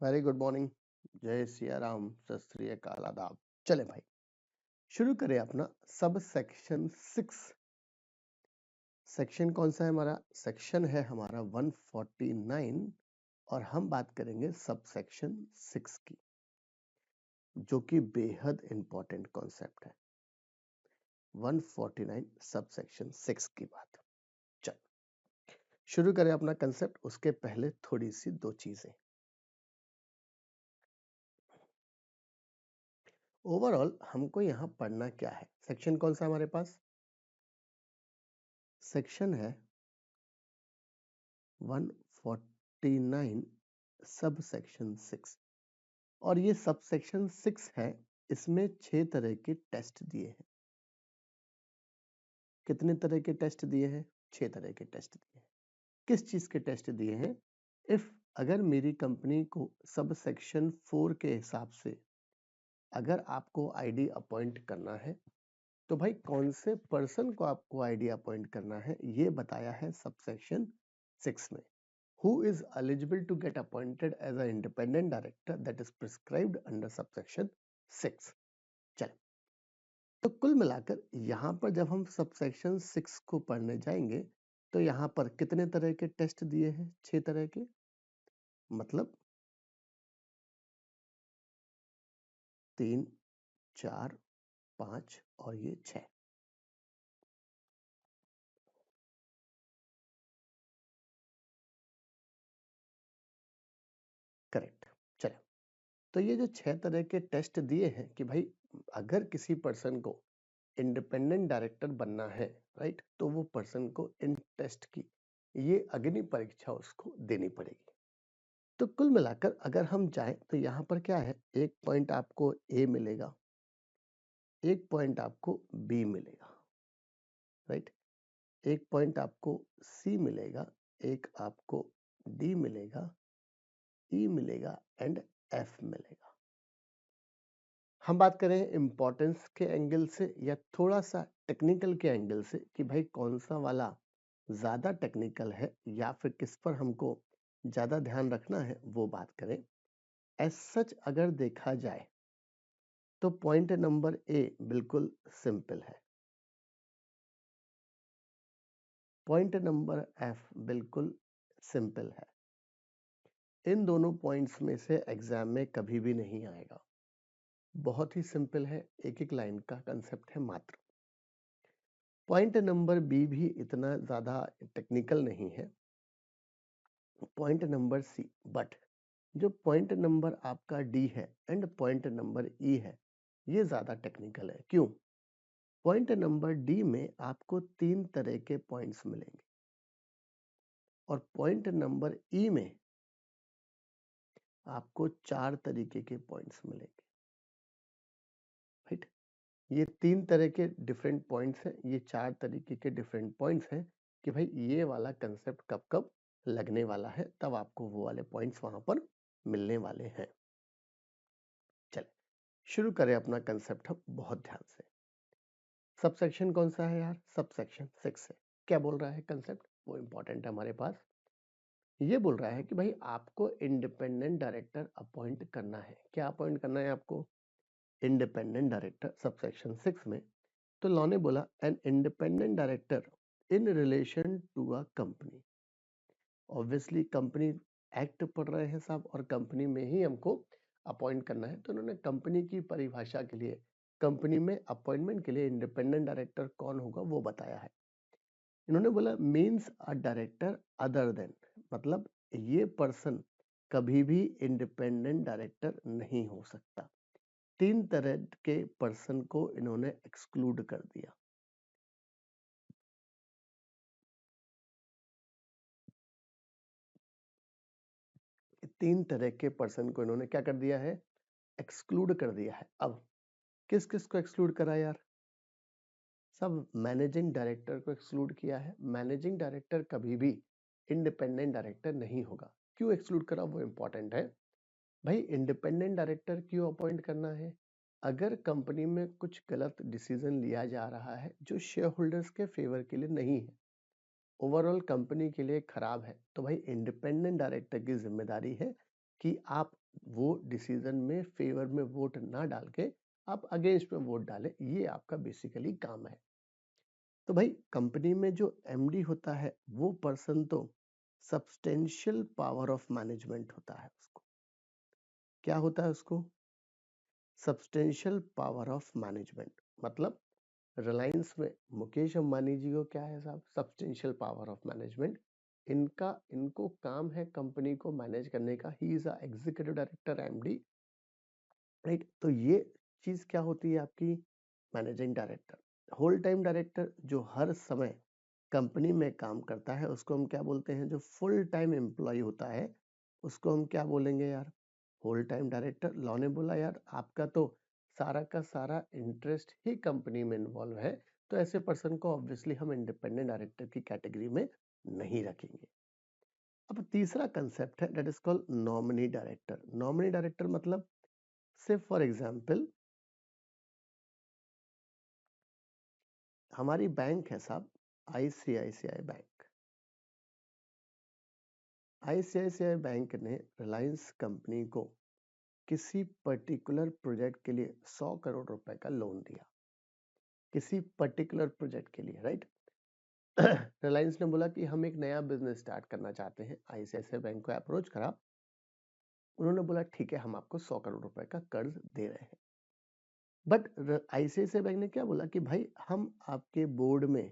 Very good morning. जय सिया राम, सत श्री अकाल, आदाब। चले भाई, शुरू करें अपना सब सेक्शन 6। सेक्शन कौन सा है हमारा? सेक्शन है हमारा 149 और हम बात करेंगे सब सेक्शन 6 की, जो कि बेहद इंपॉर्टेंट कॉन्सेप्ट है। 149 सब सेक्शन 6 की बात। चल शुरू करें अपना कंसेप्ट। उसके पहले थोड़ी सी दो चीजें। ओवरऑल हमको यहाँ पढ़ना क्या है? सेक्शन कौन सा हमारे पास? सेक्शन है 149 सब सेक्शन 6 और ये सब सेक्शन 6 है। इसमें 6 तरह के टेस्ट दिए हैं। कितने तरह के टेस्ट दिए हैं? 6 तरह के टेस्ट दिए हैं। किस चीज के टेस्ट दिए हैं? इफ अगर मेरी कंपनी को सब सेक्शन 4 के हिसाब से अगर आपको आईडी अपॉइंट करना है तो भाई कौन से पर्सन को आपको आईडी अपॉइंट करना है ये बताया है सब सेक्शन 6 में। Who is eligible to get appointed as an independent director that is prescribed under subsection 6। चल, तो कुल मिलाकर यहाँ पर जब हम सबसेक्शन 6 को पढ़ने जाएंगे तो यहाँ पर कितने तरह के टेस्ट दिए हैं? 6 तरह के, मतलब 3, 4, 5 और ये 6। करेक्ट। चलो, तो ये जो 6 तरह के टेस्ट दिए हैं कि भाई अगर किसी पर्सन को इंडिपेंडेंट डायरेक्टर बनना है, राइट, तो वो पर्सन को इन टेस्ट की ये अग्नि परीक्षा उसको देनी पड़ेगी। तो कुल मिलाकर अगर हम जाएं तो यहाँ पर क्या है, 1 पॉइंट आपको ए मिलेगा, 1 पॉइंट आपको बी मिलेगा, राइट, 1 पॉइंट आपको सी मिलेगा, 1 आपको डी मिलेगा, ई मिलेगा एंड एफ मिलेगा। हम बात करें इम्पोर्टेंस के एंगल से या थोड़ा सा टेक्निकल के एंगल से कि भाई कौन सा वाला ज्यादा टेक्निकल है या फिर किस पर हमको ज्यादा ध्यान रखना है, वो बात करें। एज सच अगर देखा जाए तो पॉइंट नंबर ए बिल्कुल सिंपल है, पॉइंट नंबर एफ बिल्कुल सिंपल है। इन दोनों पॉइंट्स में से एग्जाम में कभी भी नहीं आएगा। बहुत ही सिंपल है, एक एक लाइन का कंसेप्ट है मात्र। पॉइंट नंबर बी भी इतना ज्यादा टेक्निकल नहीं है। पॉइंट नंबर सी, बट जो पॉइंट नंबर आपका डी है एंड पॉइंट नंबर ई है ये ज्यादा टेक्निकल है। क्यों? पॉइंट नंबर डी में आपको 3 तरह के पॉइंट्स मिलेंगे और पॉइंट नंबर ई में आपको 4 तरीके के पॉइंट्स मिलेंगे, राइट। ये 3 तरह के डिफरेंट पॉइंट्स हैं, ये 4 तरीके के डिफरेंट पॉइंट्स हैं कि भाई ये वाला कंसेप्ट कब कब लगने वाला है, तब आपको वो वाले पॉइंट्स वहां पर मिलने वाले हैं। चलिए शुरू करें अपना कंसेप्ट हम बहुत ध्यान से। सबसेक्शन कौन सा है यार? सबसेक्शन 6 है। क्या बोल रहा है कंसेप्ट? वो इंपॉर्टेंट है हमारे पास। ये बोल रहा है कि भाई आपको इंडिपेंडेंट डायरेक्टर अपॉइंट करना है। क्या अपॉइंट करना है आपको? इंडिपेंडेंट डायरेक्टर सबसेक्शन 6 में। तो लॉ ने बोला an independent director in relation to a company. Obviously company act पढ़ रहे हैं साहब और कंपनी में ही हमको अपॉइंट करना है, तो उन्होंने कंपनी की परिभाषा के लिए कंपनी में अपॉइंटमेंट के लिए इंडिपेंडेंट डायरेक्टर कौन होगा वो बताया है। इन्होंने बोला means a director other than, मतलब ये पर्सन कभी भी इंडिपेंडेंट डायरेक्टर नहीं हो सकता। 3 तरह के पर्सन को इन्होंने एक्सक्लूड कर दिया। तीन तरह के पर्सन को इन्होंने क्या कर दिया है? एक्सक्लूड कर दिया है। अब किस किस को एक्सक्लूड करा यार? सब मैनेजिंग डायरेक्टर को एक्सक्लूड किया है। मैनेजिंग डायरेक्टर कभी भी इंडिपेंडेंट डायरेक्टर नहीं होगा। क्यों एक्सक्लूड करा वो इंपॉर्टेंट है। भाई इंडिपेंडेंट डायरेक्टर क्यों अपॉइंट करना है? अगर कंपनी में कुछ गलत डिसीजन लिया जा रहा है जो शेयर होल्डर्स के फेवर के लिए नहीं है, ओवरऑल कंपनी के लिए खराब है, तो भाई इंडिपेंडेंट डायरेक्टर की जिम्मेदारी है कि आप वो डिसीजन में फेवर में वोट ना डाल के आप अगेंस्ट में वोट डालें, ये आपका बेसिकली काम है। तो भाई कंपनी में जो एमडी होता है वो पर्सन तो सब्सटेंशियल पावर ऑफ मैनेजमेंट होता है, उसको क्या होता है, उसको सब्सटेंशियल पावर ऑफ मैनेजमेंट। मतलब रिलायंस में मुकेश अंबानी जी को क्या है साहब, सब्सटेंशियल पावर ऑफ मैनेजमेंट। इनको काम है कंपनी को मैनेज करने का। He is a executive director, MD, right. तो ये चीज क्या होती है आपकी, managing director. Whole time director जो हर समय कंपनी में काम करता है उसको हम क्या बोलते हैं, जो फुल टाइम एम्प्लॉय होता है उसको हम क्या बोलेंगे यार, होल टाइम डायरेक्टर। लॉ ने बोला यार आपका तो सारा का सारा इंटरेस्ट ही कंपनी में इन्वॉल्व है, तो ऐसे पर्सन को ऑब्वियसली हम इंडिपेंडेंट डायरेक्टर की कैटेगरी में नहीं रखेंगे। अब तीसरा कंसेप्ट है that is called nominee director. Nominee director मतलब से फॉर एग्जांपल हमारी बैंक है साहब, आईसीआईसीआई बैंक। आईसीआईसीआई बैंक ने रिलायंस कंपनी को किसी पर्टिकुलर प्रोजेक्ट के लिए 100 करोड़ रुपए का लोन दिया, किसी पर्टिकुलर प्रोजेक्ट के लिए, राइट। रिलायंस ने बोला कि हम एक नया बिजनेस स्टार्ट करना चाहते हैं, आईसीआईसीआई बैंक को अप्रोच करा। उन्होंने बोला ठीक है हम आपको 100 करोड़ रुपए का कर्ज दे रहे हैं। बट आईसीआईसीआई बैंक ने क्या बोला कि भाई हम आपके बोर्ड में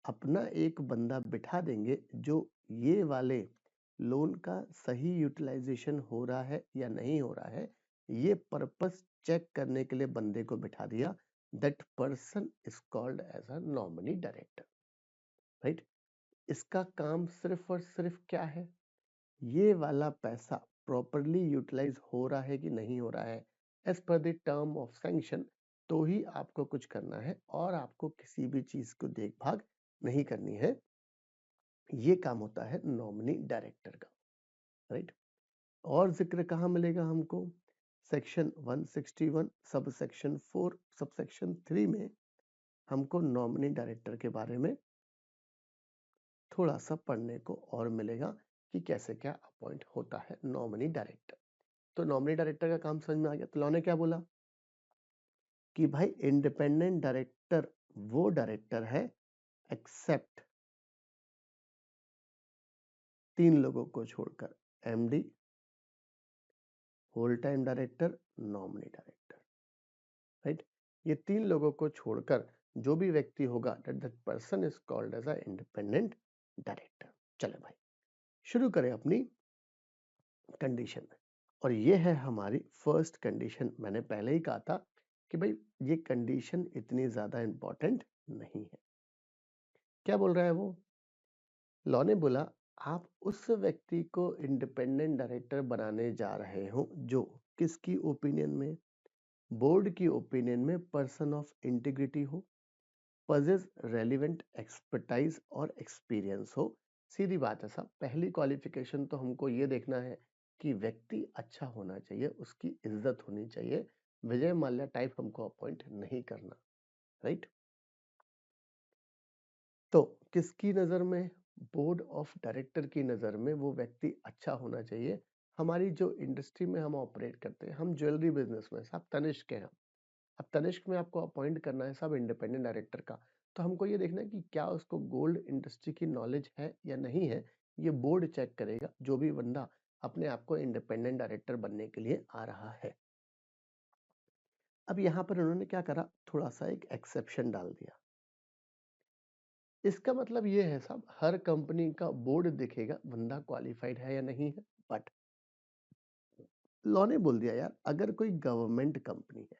अपना एक बंदा बिठा देंगे जो ये वाले लोन का सही यूटिलाइजेशन हो रहा है या नहीं हो रहा है, ये पर्पस चेक करने के लिए बंदे को बिठा दिया। That person is called as a nominee director, right. इसका काम सिर्फ और सिर्फ क्या है, ये वाला पैसा प्रॉपरली यूटिलाइज हो रहा है कि नहीं हो रहा है as per the term of sanction, तो ही आपको कुछ करना है और आपको किसी भी चीज को देखभाल नहीं करनी है। ये काम होता है नॉमिनी डायरेक्टर का, राइट। और जिक्र कहाँ मिलेगा हमको, section 161 sub section 4 sub section 3 में हमको नॉमिनी डायरेक्टर के बारे में थोड़ा सा पढ़ने को और मिलेगा कि कैसे क्या अपॉइंट होता है नॉमिनी डायरेक्टर। तो नॉमिनी डायरेक्टर का काम समझ में आ गया। तो लॉ ने क्या बोला कि भाई इंडिपेंडेंट डायरेक्टर वो डायरेक्टर है एक्सेप्ट 3 लोगों को छोड़कर, MD, whole time director, nominee director, right. ये 3 लोगों को छोड़कर जो भी व्यक्ति होगा that person is called as a independent director. चले भाई शुरू करें अपनी कंडीशन। और ये है हमारी फर्स्ट कंडीशन। मैंने पहले ही कहा था कि भाई ये कंडीशन इतनी ज्यादा इंपॉर्टेंट नहीं है। क्या बोल रहा है वो, लॉ ने बोला आप उस व्यक्ति को इंडिपेंडेंट डायरेक्टर बनाने जा रहे हो जो किसकी ओपिनियन में, बोर्ड की ओपिनियन में पर्सन ऑफ इंटीग्रिटी हो, पजेस रेलिवेंट एक्सपर्टाइज और एक्सपीरियंस हो। सीधी बात है साहब, पहली क्वालिफिकेशन तो हमको ये देखना है कि व्यक्ति अच्छा होना चाहिए, उसकी इज्जत होनी चाहिए। विजय माल्या टाइप हमको अपॉइंट नहीं करना, राइट। तो किसकी नजर में, बोर्ड ऑफ डायरेक्टर की नजर में वो व्यक्ति अच्छा होना चाहिए। हमारी जो इंडस्ट्री में हम ऑपरेट करते हैं, हम ज्वेलरी बिजनेस में साहब तनिष्क है। अब तनिष्क में आपको अपॉइंट करना है साहब इंडिपेंडेंट डायरेक्टर का, तो हमको ये देखना है कि क्या उसको गोल्ड इंडस्ट्री की नॉलेज है या नहीं है। ये बोर्ड चेक करेगा जो भी बंदा अपने आप को इंडिपेंडेंट डायरेक्टर बनने के लिए आ रहा है। अब यहाँ पर उन्होंने क्या करा, थोड़ा सा एक एक्सेप्शन डाल दिया। इसका मतलब ये है साहब हर कंपनी का बोर्ड देखेगा बंदा क्वालिफाइड है या नहीं है। बट लॉ ने बोल दिया यार अगर कोई गवर्नमेंट कंपनी है,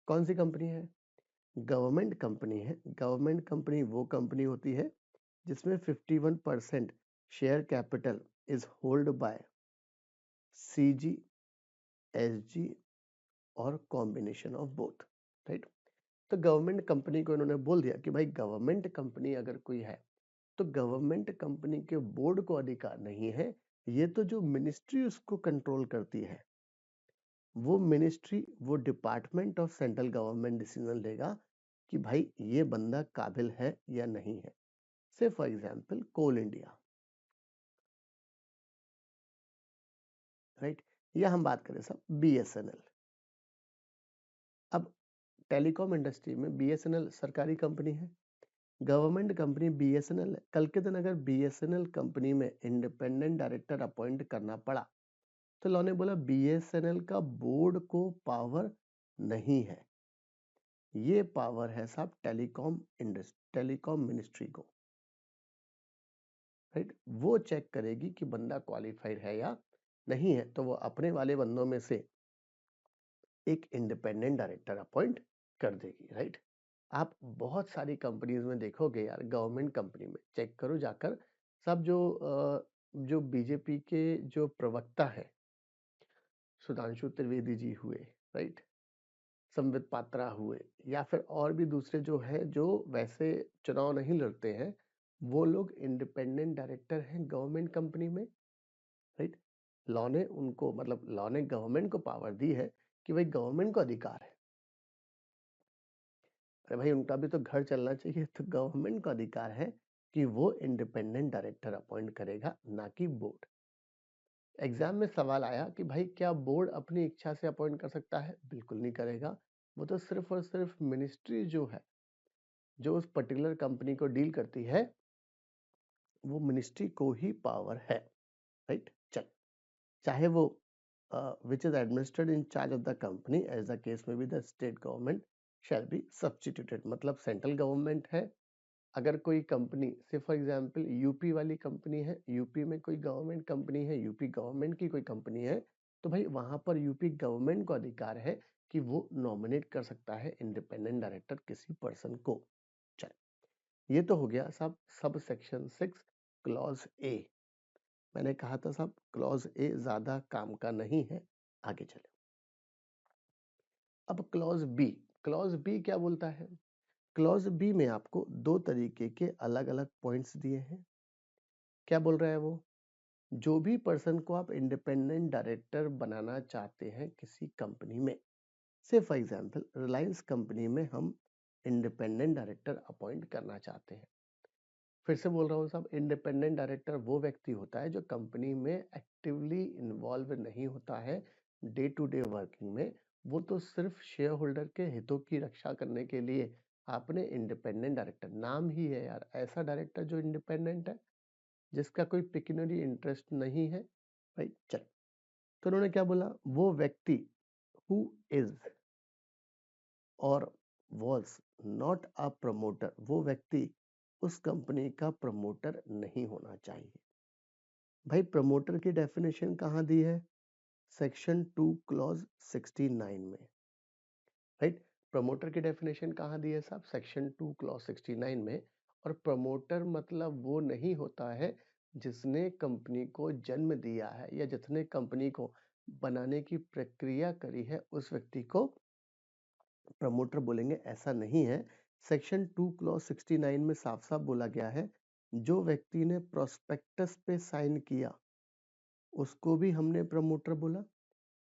कौन सी कंपनी है, गवर्नमेंट कंपनी है। गवर्नमेंट कंपनी वो कंपनी होती है जिसमें 51% share capital is hold by CG, SG और कॉम्बिनेशन ऑफ बोथ, राइट। तो गवर्नमेंट कंपनी को इन्होंने बोल दिया कि भाई गवर्नमेंट कंपनी अगर कोई है तो गवर्नमेंट कंपनी के बोर्ड को अधिकार नहीं है, ये तो जो मिनिस्ट्री उसको कंट्रोल करती है वो मिनिस्ट्री, वो department of central government decision लेगा कि भाई ये बंदा काबिल है या नहीं है। Say for example Coal India, right. या हम बात करें साहब BSNL। अब टेलीकॉम इंडस्ट्री में BSNL सरकारी कंपनी है, गवर्नमेंट कंपनी BSNL है। कल के दिन अगर BSNL कंपनी में इंडिपेंडेंट डायरेक्टर अपॉइंट करना पड़ा तो लॉ ने बोला BSNL का बोर्ड को पावर नहीं है, ये पावर है साहब टेलीकॉम मिनिस्ट्री को, राइट। वो चेक करेगी कि बंदा क्वालिफाइड है या नहीं है, तो वो अपने वाले बंदों में से एक इंडिपेंडेंट डायरेक्टर अपॉइंट कर देगी, राइट। आप बहुत सारी कंपनीज में देखोगे यार, गवर्नमेंट कंपनी में चेक करो जाकर, सब जो बीजेपी के जो प्रवक्ता है, सुधांशु त्रिवेदी जी हुए, राइट, संबित पात्रा हुए, या फिर और भी दूसरे जो है जो वैसे चुनाव नहीं लड़ते हैं, वो लोग इंडिपेंडेंट डायरेक्टर हैं गवर्नमेंट कंपनी में, राइट। लॉ ने उनको, मतलब लॉ ने गवर्नमेंट को पावर दी है कि भाई गवर्नमेंट को अधिकार है, अरे भाई उनका भी तो घर चलना चाहिए, तो गवर्नमेंट को अधिकार है कि वो इंडिपेंडेंट डायरेक्टर अपॉइंट करेगा, ना कि बोर्ड। एग्जाम में सवाल आया कि भाई क्या बोर्ड अपनी इच्छा से अपॉइंट कर सकता है? बिल्कुल नहीं करेगा। वो तो सिर्फ और सिर्फ मिनिस्ट्री जो है, जो उस पर्टिकुलर कंपनी को डील करती है, वो मिनिस्ट्री को ही पावर है, राइट। चल, चाहे वो which is administered in charge of the company as the case may be the state government shall be substituted, मतलब सेंट्रल गवर्नमेंट है, अगर कोई कंपनी से फॉर एग्जांपल यूपी वाली कंपनी है, यूपी में कोई गवर्नमेंट कंपनी है, यूपी गवर्नमेंट की कोई कंपनी है, तो भाई वहां पर यूपी गवर्नमेंट को अधिकार है कि वो नॉमिनेट कर सकता है इंडिपेंडेंट डायरेक्टर किसी पर्सन को। चल, ये तो हो गया सब सेक्शन 6 क्लॉज ए। मैंने कहा था साहब क्लॉज ए ज्यादा काम का नहीं है। आगे चले, अब क्लॉज बी क्या बोलता है? क्लॉज बी में आपको दो तरीके के अलग अलग पॉइंट्स दिए हैं। क्या बोल रहा है वो? जो भी पर्सन को आप इंडिपेंडेंट डायरेक्टर बनाना चाहते हैं किसी कंपनी में, से फॉर एग्जांपल रिलायंस कंपनी में हम इंडिपेंडेंट डायरेक्टर अपॉइंट करना चाहते हैं। फिर से बोल रहा हूँ साहब, इंडिपेंडेंट डायरेक्टर वो व्यक्ति होता है जो कंपनी में एक्टिवली इन्वॉल्व नहीं होता है डे टू डे वर्किंग में, वो तो सिर्फ शेयर होल्डर के हितों की रक्षा करने के लिए आपने इंडिपेंडेंट डायरेक्टर, नाम ही है यार ऐसा डायरेक्टर जो इंडिपेंडेंट है, जिसका कोई पिक्यूनरी इंटरेस्ट नहीं है, राइट। चल, तो उन्होंने क्या बोला? वो व्यक्ति हु इज और वॉज नॉट अ प्रमोटर, वो व्यक्ति उस कंपनी का प्रमोटर नहीं होना चाहिए। भाई प्रमोटर की डेफिनेशन कहाँ दी है? सेक्शन 2 क्लॉज 69 में, राइट। प्रमोटर की डेफिनेशन कहाँ दी है साहब? सेक्शन 2 क्लॉज 69 में। और प्रमोटर मतलब वो नहीं होता है जिसने कंपनी को जन्म दिया है या जिसने कंपनी को बनाने की प्रक्रिया करी है, उस व्यक्ति को प्रमोटर बोलेंगे, ऐसा नहीं है। सेक्शन 2 क्लॉज 69 में साफ साफ बोला गया है, जो व्यक्ति ने प्रोस्पेक्टस पे साइन किया उसको भी हमने प्रमोटर बोला,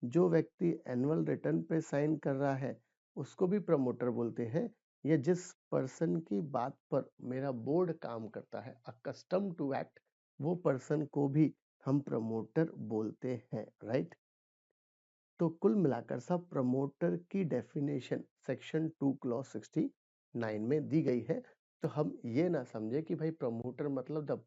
जो व्यक्ति एनुअल रिटर्न पे साइन कर रहा है उसको भी प्रमोटर बोलते हैं, या जिस पर्सन की बात पर मेरा बोर्ड काम करता है, अकस्टम टू एक्ट, वो पर्सन को भी हम प्रमोटर बोलते हैं, राइट। तो कुल मिलाकर सब प्रमोटर की डेफिनेशन सेक्शन 2 क्लॉज 69 में दी गई है। तो हम ये ना समझे कि भाई प्रमोटर मतलब the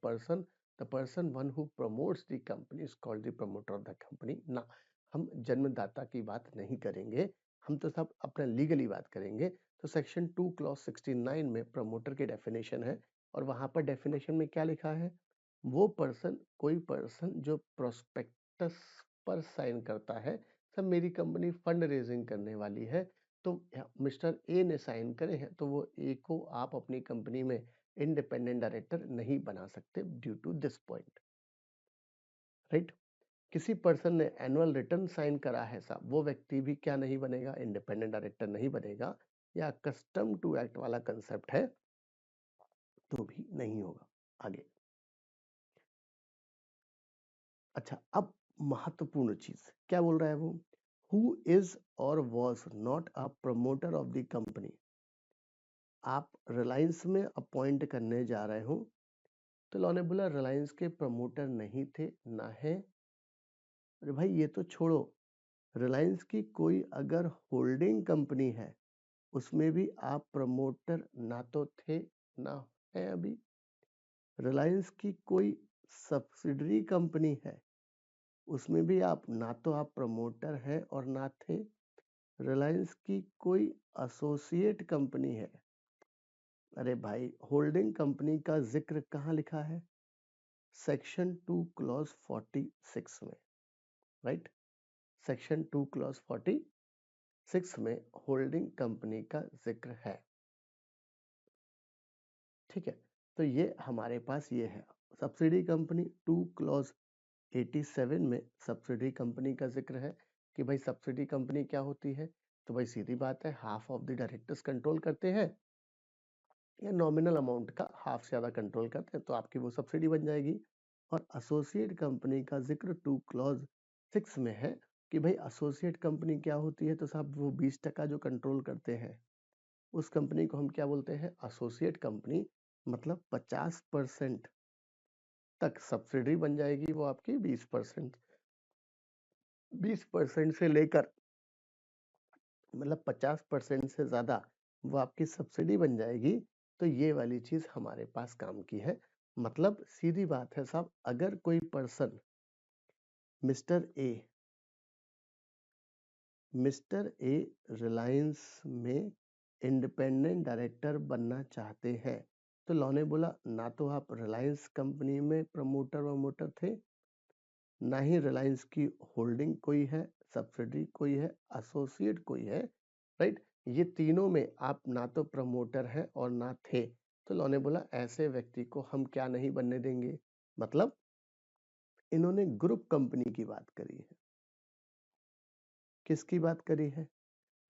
person one who promotes the company is called the promoter of the company ना, हम जन्मदाता की बात नहीं करेंगे, हम तो सब अपना लीगली बात करेंगे। तो सेक्शन 2 क्लॉज 69 में प्रमोटर की डेफिनेशन है, और वहां पर डेफिनेशन में क्या लिखा है? वो पर्सन, कोई पर्सन जो प्रोस्पेक्टस पर साइन करता है, सब मेरी कंपनी फंड रेजिंग करने वाली है, तो मिस्टर ए ने साइन करे हैं, तो वो ए को आप अपनी कंपनी में इंडिपेंडेंट डायरेक्टर नहीं बना सकते due to this point, right. किसी पर्सन ने एनुअल रिटर्न साइन करा है साहब, वो व्यक्ति भी क्या नहीं बनेगा? इंडिपेंडेंट डायरेक्टर नहीं बनेगा, या कस्टम टू एक्ट वाला कंसेप्ट है तो भी नहीं होगा। आगे, अच्छा, अब महत्वपूर्ण चीज क्या बोल रहा है वो? हु इज और was not a promoter of the company. आप रिलायंस में अपॉइंट करने जा रहे हो, तो लॉ ने बोला रिलायंस के प्रमोटर नहीं थे, ना है, अरे भाई ये तो छोड़ो, रिलायंस की कोई अगर होल्डिंग कंपनी है उसमें भी आप प्रमोटर ना तो थे ना है अभी। रिलायंस की कोई सब्सिडरी कंपनी है उसमें भी आप ना तो आप प्रमोटर हैं और ना थे। रिलायंस की कोई एसोसिएट कंपनी है। अरे भाई होल्डिंग कंपनी का जिक्र कहाँ लिखा है? सेक्शन 2 क्लॉज 46 में, राइट? सेक्शन 2 क्लॉज 46 में होल्डिंग कंपनी का जिक्र है। ठीक है, तो ये हमारे पास ये है सब्सिडी कंपनी 2 क्लॉज 87 में सब्सिडी कंपनी का जिक्र है कि भाई सब्सिडी कंपनी क्या होती है। तो भाई सीधी बात है, half of the directors control करते हैं या नॉमिनल अमाउंट का हाफ से ज्यादा कंट्रोल करते हैं, तो आपकी वो सब्सिडी बन जाएगी। और एसोसिएट कंपनी का जिक्र 2 क्लॉज 6 में है कि भाई एसोसिएट कंपनी क्या होती है। तो साहब वो 20% जो कंट्रोल करते हैं उस कंपनी को हम क्या बोलते हैं? Associate company. मतलब 50% तक सब्सिडी बन जाएगी वो आपकी 20%। 20% से लेकर मतलब 50% से ज्यादा वो आपकी सब्सिडी बन जाएगी। तो ये वाली चीज हमारे पास काम की है। मतलब सीधी बात है साहब, अगर कोई पर्सन मिस्टर ए रिलायंस में इंडिपेंडेंट डायरेक्टर बनना चाहते हैं तो लॉ ने बोला ना तो आप रिलायंस कंपनी में प्रमोटर वमोटर थे, ना ही रिलायंस की होल्डिंग कोई है, सब्सिडी कोई है, एसोसिएट कोई है, राइट? ये तीनों में आप ना तो प्रमोटर हैं और ना थे। तो लॉ ने बोला ऐसे व्यक्ति को हम क्या नहीं बनने देंगे। मतलब इन्होंने ग्रुप कंपनी की बात करी है। किसकी बात करी है?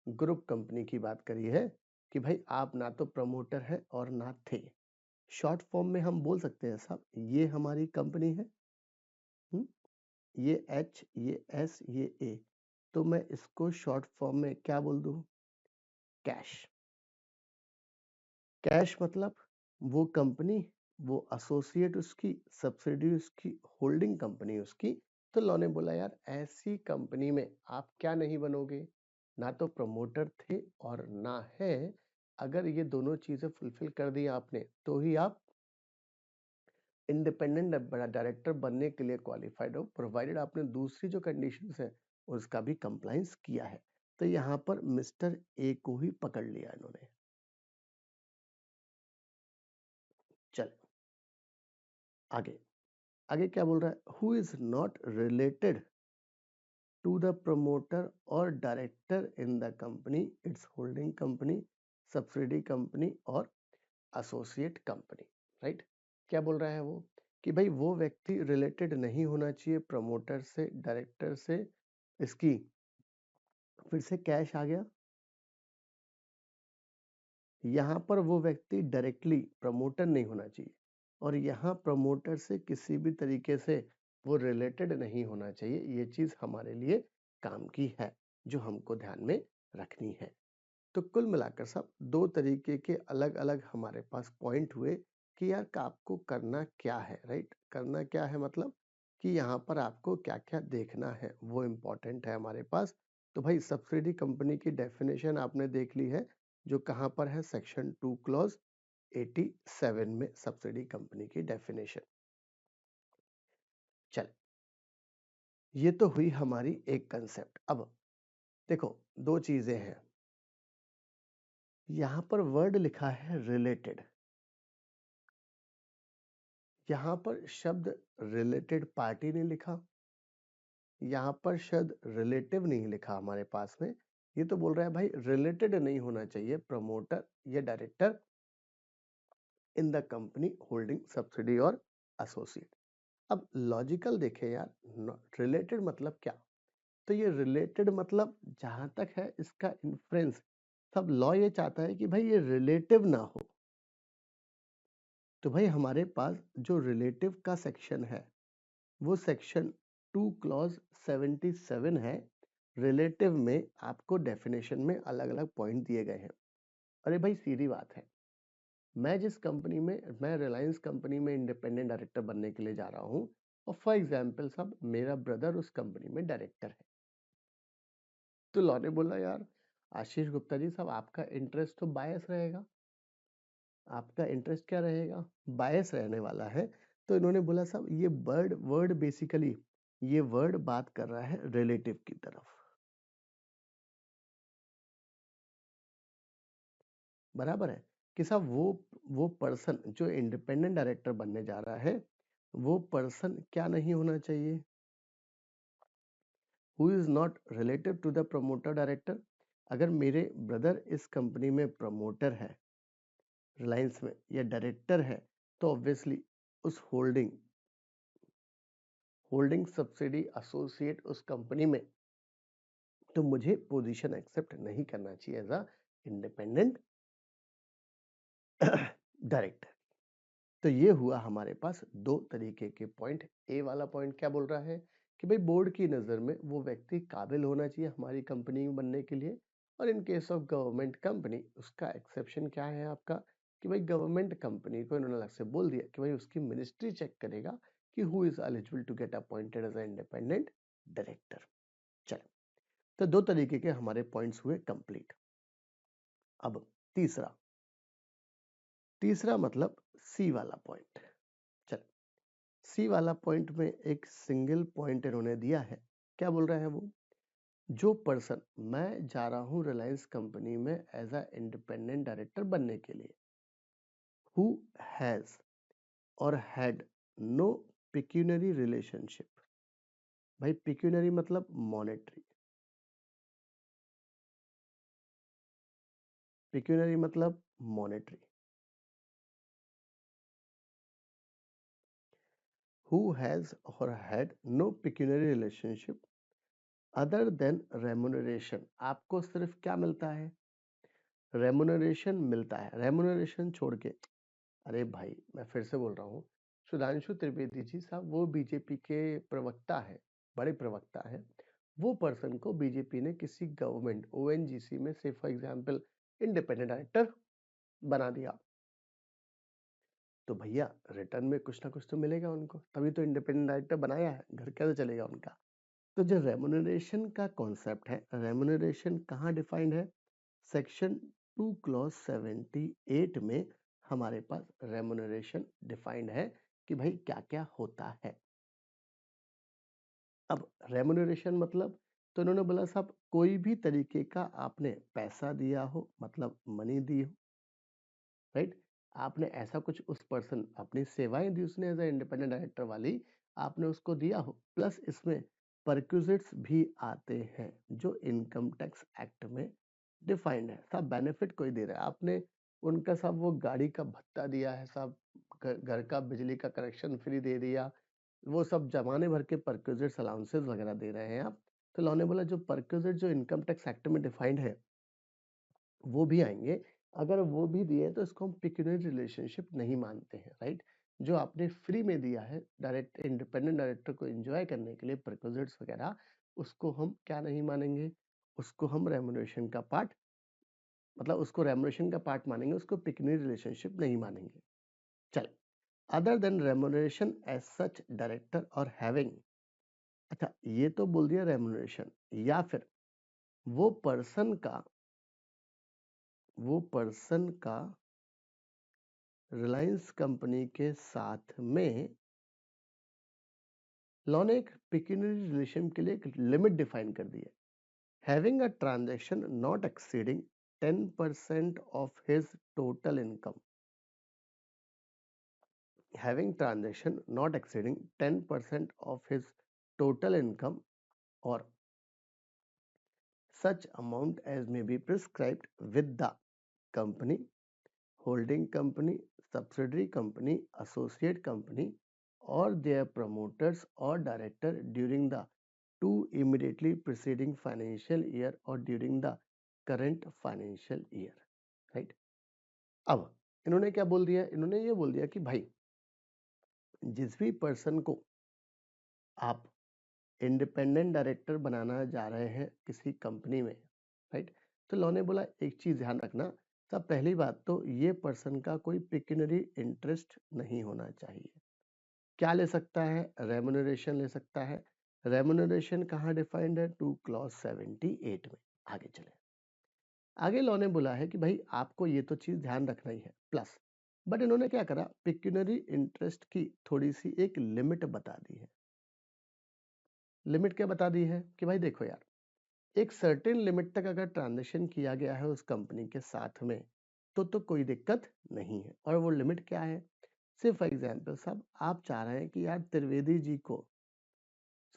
ग्रुप कंपनी की बात करी है कि भाई आप ना तो प्रमोटर है और ना थे। शॉर्ट फॉर्म में हम बोल सकते हैं साहब ये हमारी कंपनी है, ये एच, ये एस, ये ए। तो मैं इसको शॉर्ट फॉर्म में क्या बोल दूं? कैश। कैश मतलब वो कंपनी, वो एसोसिएट उसकी, सब्सिडी उसकी, होल्डिंग कंपनी उसकी। तो लॉ ने बोला यार ऐसी कंपनी में आप क्या नहीं बनोगे? ना तो प्रमोटर थे और ना है। अगर ये दोनों चीजें फुलफिल कर दी आपने तो ही आप इंडिपेंडेंट डायरेक्टर बनने के लिए क्वालिफाइड हो, प्रोवाइडेड आपने दूसरी जो कंडीशंस है उसका भी कंप्लायंस किया है। तो यहाँ पर मिस्टर ए को ही पकड़ लिया इन्होंने। चल आगे, आगे क्या बोल रहा है? Who is not related to the promoter और director in the company, its holding company, subsidy company और एसोसिएट कंपनी, राइट? क्या बोल रहा है वो कि भाई वो व्यक्ति रिलेटेड नहीं होना चाहिए प्रमोटर से, डायरेक्टर से। इसकी फिर से कैश आ गया। यहाँ पर वो व्यक्ति डायरेक्टली प्रमोटर नहीं होना चाहिए और यहाँ प्रमोटर से किसी भी तरीके से वो रिलेटेड नहीं होना चाहिए। ये चीज हमारे लिए काम की है जो हमको ध्यान में रखनी है। तो कुल मिलाकर सब दो तरीके के अलग अलग हमारे पास पॉइंट हुए कि यार का आपको करना क्या है, राइट? करना क्या है मतलब कि यहाँ पर आपको क्या क्या देखना है वो इम्पोर्टेंट है हमारे पास। तो भाई सब्सिडी कंपनी की डेफिनेशन आपने देख ली है जो कहाँ पर है, सेक्शन 2 क्लॉज 87 में सब्सिडी कंपनी की डेफिनेशन। चल ये तो हुई हमारी एक कंसेप्ट। अब देखो दो चीजें हैं, यहाँ पर वर्ड लिखा है रिलेटेड, यहाँ पर शब्द रिलेटेड पार्टी नहीं लिखा, यहाँ पर शब्द रिलेटिव नहीं लिखा हमारे पास में। ये तो बोल रहा है भाई रिलेटेड नहीं होना चाहिए प्रमोटर या director in the company, holding, subsidy और एसोसिएट। अब लॉजिकल देखे यार, रिलेटेड मतलब क्या? तो ये रिलेटेड मतलब जहां तक है इसका इन्फ्रेंस, सब लॉ ये चाहता है कि भाई ये रिलेटिव ना हो। तो भाई हमारे पास जो रिलेटिव का सेक्शन है वो सेक्शन 2 क्लॉज 77 है। रिलेटिव में आपको डेफिनेशन में अलग अलग पॉइंट दिए गए हैं। अरे भाई सीधी बात है, मैं जिस कंपनी में, मैं रिलायंस कंपनी में इंडिपेंडेंट डायरेक्टर बनने के लिए जा रहा हूँ और फॉर एग्जाम्पल साहब मेरा ब्रदर उस कंपनी में डायरेक्टर है। तो लॉ ने बोला यार आशीष गुप्ता जी साहब आपका इंटरेस्ट तो बायस रहेगा, आपका इंटरेस्ट क्या रहेगा, बायस रहने वाला है। तो इन्होंने बोला साहब ये वर्ड बेसिकली ये वर्ड बात कर रहा है रिलेटिव की तरफ, बराबर है कि साहब वो पर्सन जो इंडिपेंडेंट डायरेक्टर बनने जा रहा है वो पर्सन क्या नहीं होना चाहिए, who is not relative to the promoter director. अगर मेरे ब्रदर इस कंपनी में प्रमोटर है, रिलायंस में, या डायरेक्टर है, तो ऑब्वियसली उस होल्डिंग सब्सिडी एसोसिएट उस कंपनी में, तो मुझे पोजीशन एक्सेप्ट नहीं करना चाहिए एज अ इंडिपेंडेंट डायरेक्टर। तो ये हुआ हमारे पास दो तरीके के पॉइंट। ए वाला पॉइंट क्या बोल रहा है कि भाई बोर्ड की नजर में वो व्यक्ति काबिल होना चाहिए हमारी कंपनी में बनने के लिए, और इन केस ऑफ गवर्नमेंट कंपनी उसका एक्सेप्शन क्या है आपका कि भाई गवर्नमेंट कंपनी को इन्होंने अलग से बोल दिया कि भाई उसकी मिनिस्ट्री चेक करेगा कि who is eligible to get appointed as a independent director. चलो, तो दो तरीके के हमारे पॉइंट्स हुए कंप्लीट। अब तीसरा मतलब सी वाला पॉइंट। चलो, सी वाला पॉइंट में एक सिंगल पॉइंट इन्होंने दिया है। क्या बोल रहा है वो, जो पर्सन, मैं जा रहा हूं रिलायंस कंपनी में एज अ इंडिपेंडेंट डायरेक्टर बनने के लिए, हु हैज और हैड नो पिक्यूनरी रिलेशनशिप। भाई पिक्यूनरी मतलब मॉनेटरी, पिक्यूनरी मतलब monetary, who has or had no pecuniary relationship other than remuneration। आपको सिर्फ क्या मिलता है, रेमुनरेशन मिलता है, रेमुनरेशन छोड़ के। अरे भाई मैं फिर से बोल रहा हूँ, सुधांशु त्रिवेदी जी साहब वो बीजेपी के प्रवक्ता है, बड़े प्रवक्ता है। वो पर्सन को बीजेपी ने किसी गवर्नमेंट ओएनजीसी में से फॉर एग्जांपल इंडिपेंडेंट डायरेक्टर बना दिया, तो भैया रिटर्न में कुछ ना कुछ तो मिलेगा उनको, तभी तो इंडिपेंडेंट डायरेक्टर बनाया है, घर कैसे चलेगा उनका। तो जो रेमुनरेशन का कॉन्सेप्ट है, रेमुनरेशन कहाँ डिफाइंड है, सेक्शन 2 क्लॉज 78 में हमारे पास रेमुनरेशन डिफाइंड है कि भाई क्या क्या होता है। अब रेमुनरेशन मतलब, तो इन्होंने बोला साहब कोई भी तरीके का आपने पैसा दिया हो, मतलब मनी दी हो, राइट, आपने ऐसा कुछ उस पर्सन, अपनी सेवाएं दी उसने एज ए इंडिपेंडेंट डायरेक्टर वाली, आपने उसको दिया हो, प्लस इसमें परक्यूजिट्स भी आते हैं जो इनकम टैक्स एक्ट में डिफाइंड है। साहब बेनिफिट कोई दे रहा है, आपने उनका साहब वो गाड़ी का भत्ता दिया है साहब, घर का बिजली का कनेक्शन फ्री दे दिया, वो सब जमाने भर के परक्यूजिट्स अलाउंसेस वगैरह दे रहे हैं आप। तो लॉ ने बोला जो परक्यूजिट जो इनकम टैक्स एक्ट में डिफाइंड है वो भी आएंगे, अगर वो भी दिए तो इसको हम पिक्यूनरी रिलेशनशिप नहीं मानते हैं, राइट। जो आपने फ्री में दिया है डायरेक्ट इंडिपेंडेंट डायरेक्टर को एंजॉय करने के लिए परक्यूजिट्स वगैरह, उसको हम क्या नहीं मानेंगे, उसको हम रेमुनरेशन का पार्ट, मतलब उसको रेमुनरेशन का पार्ट मानेंगे, उसको पिक्यूनरी रिलेशनशिप नहीं मानेंगे। चल, other than remuneration as such director और हैविंग, अच्छा ये तो बोल दिया रेमुनरेशन, या फिर वो पर्सन का रिलायंस कंपनी के साथ में लॉ ने एक पिक्यूनरी रिलेशन के लिए एक लिमिट डिफाइन कर दी है, having a transaction not exceeding 10% of his total income, having transaction not exceeding 10% of his total income और such amount as may be prescribed with the company, holding company, subsidiary company, associate company, or their promoters or director during the two immediately preceding financial year or during the current financial year, right। अब इन्होंने क्या बोल दिया, इन्होंने ये बोल दिया कि भाई जिस भी पर्सन को आप इंडिपेंडेंट डायरेक्टर बनाना जा रहे हैं किसी कंपनी में, राइट, तो लॉ ने बोला एक चीज ध्यान रखना, सब पहली बात तो ये पर्सन का कोई पिक्यूनरी इंटरेस्ट नहीं होना चाहिए, क्या ले सकता है? रेम्युनरेशन ले सकता है। रेम्युनरेशन कहाँ डिफाइंड है? टू क्लॉज 78 में। आगे चले, आगे लॉ ने बोला है कि भाई आपको ये तो चीज ध्यान रखना ही है प्लस, बट इन्होंने क्या करा, पिक्यूनरी इंटरेस्ट की थोड़ी सी एक लिमिट बता दी है। लिमिट क्या बता दी है कि भाई देखो यार, एक सर्टेन लिमिट तक अगर ट्रांजेक्शन किया गया है उस कंपनी के साथ में तो कोई दिक्कत नहीं है। और वो लिमिट क्या है? सिर्फ फॉर एग्जाम्पल साहब, आप चाह रहे हैं कि यार त्रिवेदी जी को,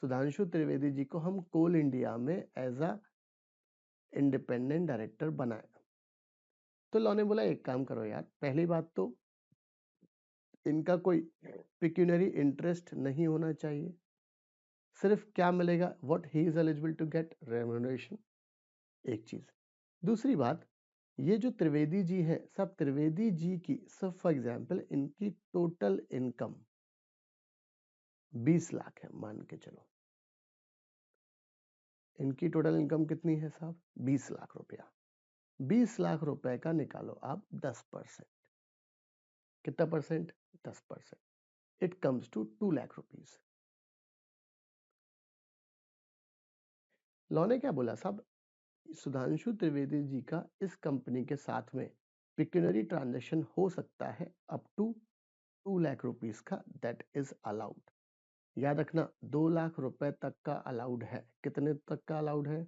सुधांशु त्रिवेदी जी को हम कोल इंडिया में एज अ इंडिपेंडेंट डायरेक्टर बनाए। तो लॉ ने बोला एक काम करो यार, पहली बात तो इनका कोई पिक्यूनरी इंटरेस्ट नहीं होना चाहिए, सिर्फ क्या मिलेगा, what he is eligible to get, remuneration. एक चीज, दूसरी बात, ये जो त्रिवेदी जी है सब, त्रिवेदी जी की सब फॉर एग्जाम्पल इनकी टोटल इनकम 20 लाख है मान के चलो, इनकी टोटल इनकम कितनी है साहब? 20 लाख रुपया। 20 लाख रुपए का निकालो आप 10%, कितना percent? 10%। It comes to 2 lakh rupees. Law ने क्या बोला साहब, सुधांशु त्रिवेदी जी का इस कंपनी के साथ में पिक्यूनरी ट्रांजैक्शन हो सकता है अप टू 2 लाख रुपीस का, दैट इज अलाउड। याद रखना 2 लाख रुपए तक का अलाउड है। कितने तक का अलाउड है?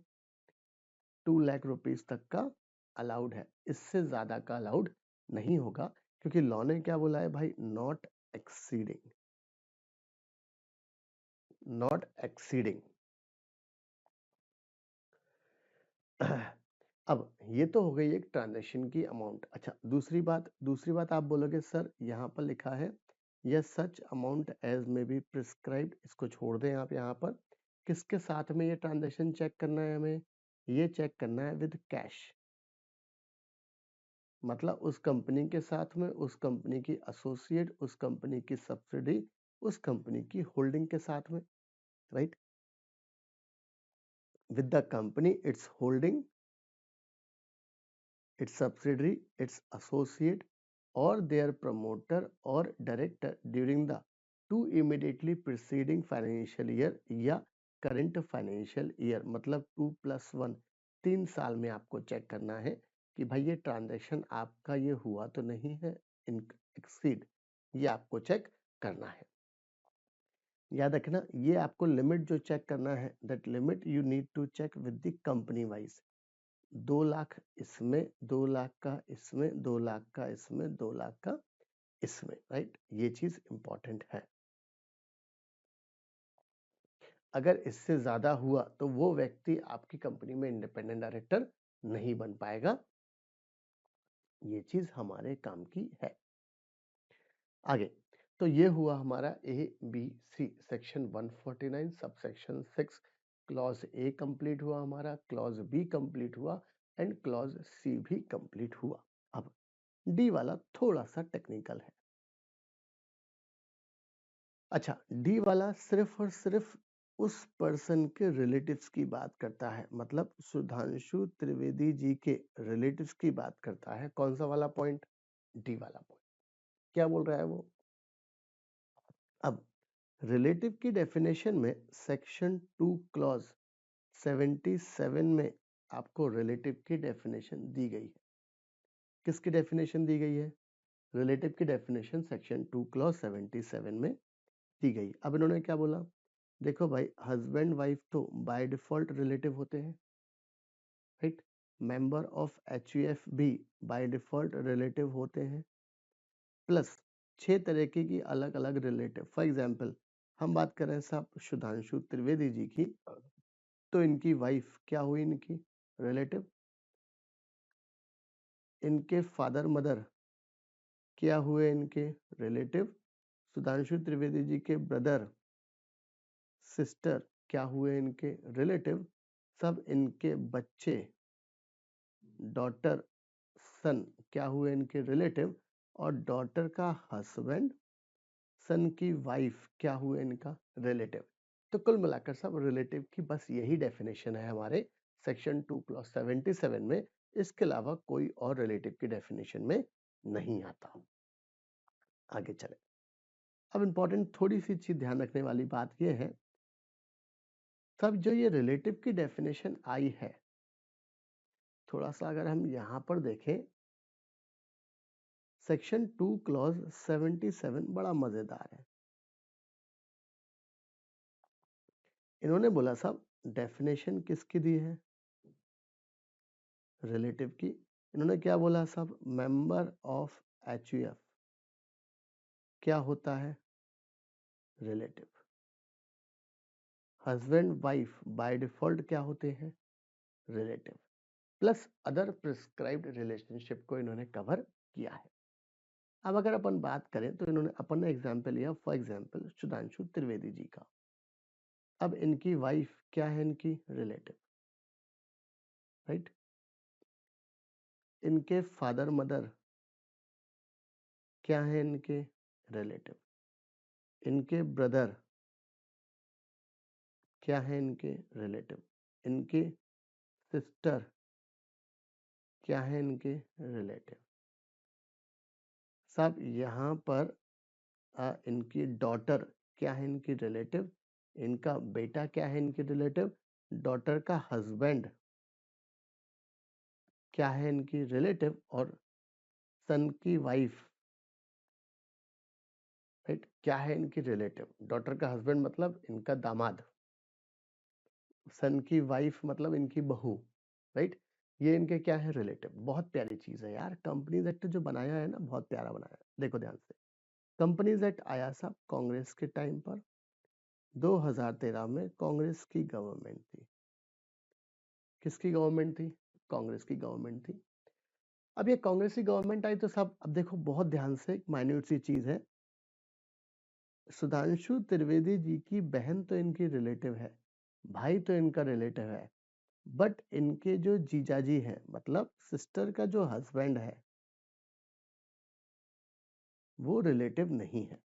2 लाख रुपीस तक का अलाउड है, इससे ज्यादा का अलाउड नहीं होगा, क्योंकि लॉ ने क्या बोला है भाई, नॉट एक्सीडिंग, नॉट एक्सीडिंग। अब ये तो हो गई एक ट्रांजैक्शन की अमाउंट। अच्छा, दूसरी बात आप बोलोगे सर यहाँ पर लिखा है yes such amount as may be prescribed, इसको छोड़ दें आप। यहाँ पर किसके साथ में ये ट्रांजैक्शन चेक करना है हमें? ये चेक करना है विद कैश, मतलब उस कंपनी के साथ में, उस कंपनी की एसोसिएट, उस कंपनी की सब्सिडी, उस कंपनी की होल्डिंग के साथ में, right? With the company, its holding, its subsidiary, its associate, or their promoter or director during the 2 immediately preceding financial year या current financial year, मतलब 2+1, 3 साल में आपको चेक करना है कि भाई ये ट्रांजैक्शन आपका ये हुआ तो नहीं है एक्सीड, ये आपको चेक करना है। याद रखना, ये आपको लिमिट जो चेक करना है, that limit you need to check with the company wise. 2 lakh इसमें, 2 लाख का इसमें, 2 लाख का इसमें, 2 लाख का इसमें, राइट? ये चीज इंपॉर्टेंट है। अगर इससे ज्यादा हुआ तो वो व्यक्ति आपकी कंपनी में इंडिपेंडेंट डायरेक्टर नहीं बन पाएगा। ये चीज हमारे काम की है। आगे, तो ये हुआ हमारा A B C, section 149 sub section 6, clause A complete हुआ हमारा, क्लॉज बी कंप्लीट हुआ एंड क्लॉज सी भी कंप्लीट हुआ। अब डी वाला थोड़ा सा टेक्निकल है। अच्छा, डी वाला सिर्फ और सिर्फ उस पर्सन के रिलेटिव्स की बात करता है, मतलब सुधांशु त्रिवेदी जी के रिलेटिव्स की बात करता है। कौन सा वाला पॉइंट? डी वाला पॉइंट। क्या बोल रहा है वो? अब रिलेटिव की डेफिनेशन में सेक्शन 2 क्लॉज 77 में आपको रिलेटिव की डेफिनेशन दी गई है। किसकी डेफिनेशन दी गई है? रिलेटिव की डेफिनेशन सेक्शन 2 क्लॉज 77 में दी गई। अब इन्होंने क्या बोला, देखो भाई, हस्बैंड वाइफ तो बाय डिफॉल्ट रिलेटिव होते हैं, राइट? मेंबर ऑफ एचयूएफ भी बाय डिफॉल्ट रिलेटिव होते हैं, प्लस 6 तरीके की अलग अलग रिलेटिव। फॉर एग्जांपल, हम बात कर रहे हैं साहब सुधांशु त्रिवेदी जी की, तो इनकी वाइफ क्या हुई? इनकी रिलेटिव। इनके फादर मदर क्या हुए? इनके रिलेटिव। सुधांशु त्रिवेदी जी के ब्रदर सिस्टर क्या हुए? इनके रिलेटिव। सब इनके बच्चे, डॉटर सन क्या हुए? इनके रिलेटिव। और डॉटर का हस्बैंड, सन की वाइफ क्या हुए? इनका रिलेटिव। तो कुल मिलाकर सब रिलेटिव की बस यही डेफिनेशन है हमारे सेक्शन 2 क्लॉज 77 में। इसके अलावा कोई और रिलेटिव की डेफिनेशन में नहीं आता। आगे चले, अब इंपॉर्टेंट थोड़ी सी चीज ध्यान रखने वाली बात ये है, सब जो ये रिलेटिव की डेफिनेशन आई है, थोड़ा सा अगर हम यहां पर देखें, सेक्शन 2 क्लॉज 77 बड़ा मजेदार है। इन्होंने बोला साहब डेफिनेशन किसकी दी है, रिलेटिव की। इन्होंने क्या बोला साहब, मेंबर ऑफ एचयूएफ क्या होता है, relative. Husband wife by default क्या होते हैं, relative, plus other prescribed relationship को इन्होंने कवर किया है। अब अगर अपन बात करें तो इन्होंने अपन ने एग्जाम्पल लिया, फॉर एग्जाम्पल सुधांशु त्रिवेदी जी का। अब इनकी वाइफ क्या है, इनकी रिलेटिव, राइट। इनके फादर मदर क्या है, इनके रिलेटिव। इनके ब्रदर क्या है, इनके रिलेटिव। इनके सिस्टर क्या है, इनके रिलेटिव। साहब यहाँ पर इनकी डॉटर क्या है, इनकी रिलेटिव। इनका बेटा क्या है, इनकी रिलेटिव। डॉटर का हस्बैंड क्या है, इनकी रिलेटिव। और सन की वाइफ, राइट, क्या है, इनकी रिलेटिव। डॉटर का हस्बैंड मतलब इनका दामाद, सन की वाइफ मतलब इनकी बहू, राइट। ये इनके क्या है, रिलेटिव। बहुत प्यारी चीज है यार, कंपनीज एक्ट जो बनाया है ना, बहुत प्यारा बनाया है। देखो ध्यान से, कंपनीज एक्ट आया साहब कांग्रेस के टाइम पर, 2013 में कांग्रेस की गवर्नमेंट थी। किसकी गवर्नमेंट थी, कांग्रेस की गवर्नमेंट थी। अब ये कांग्रेस की गवर्नमेंट आई तो सब, अब देखो बहुत ध्यान से, एक माइन्यूट सी चीज है, सुधांशु त्रिवेदी जी की बहन तो इनकी रिलेटिव है, भाई तो इनका रिलेटिव है, बट इनके जो जीजाजी हैं, मतलब सिस्टर का जो हस्बैंड है, वो रिलेटिव नहीं है।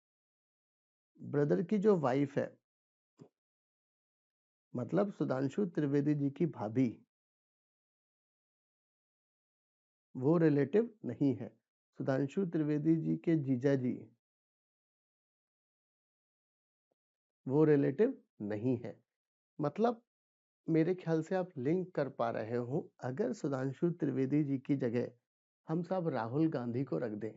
ब्रदर की जो वाइफ है, मतलब सुधांशु त्रिवेदी जी की भाभी, वो रिलेटिव नहीं है। सुधांशु त्रिवेदी जी के जीजाजी, वो रिलेटिव नहीं है। मतलब मेरे ख्याल से आप लिंक कर पा रहे हो, अगर सुधांशु त्रिवेदी जी की जगह हम सब राहुल गांधी को रख दें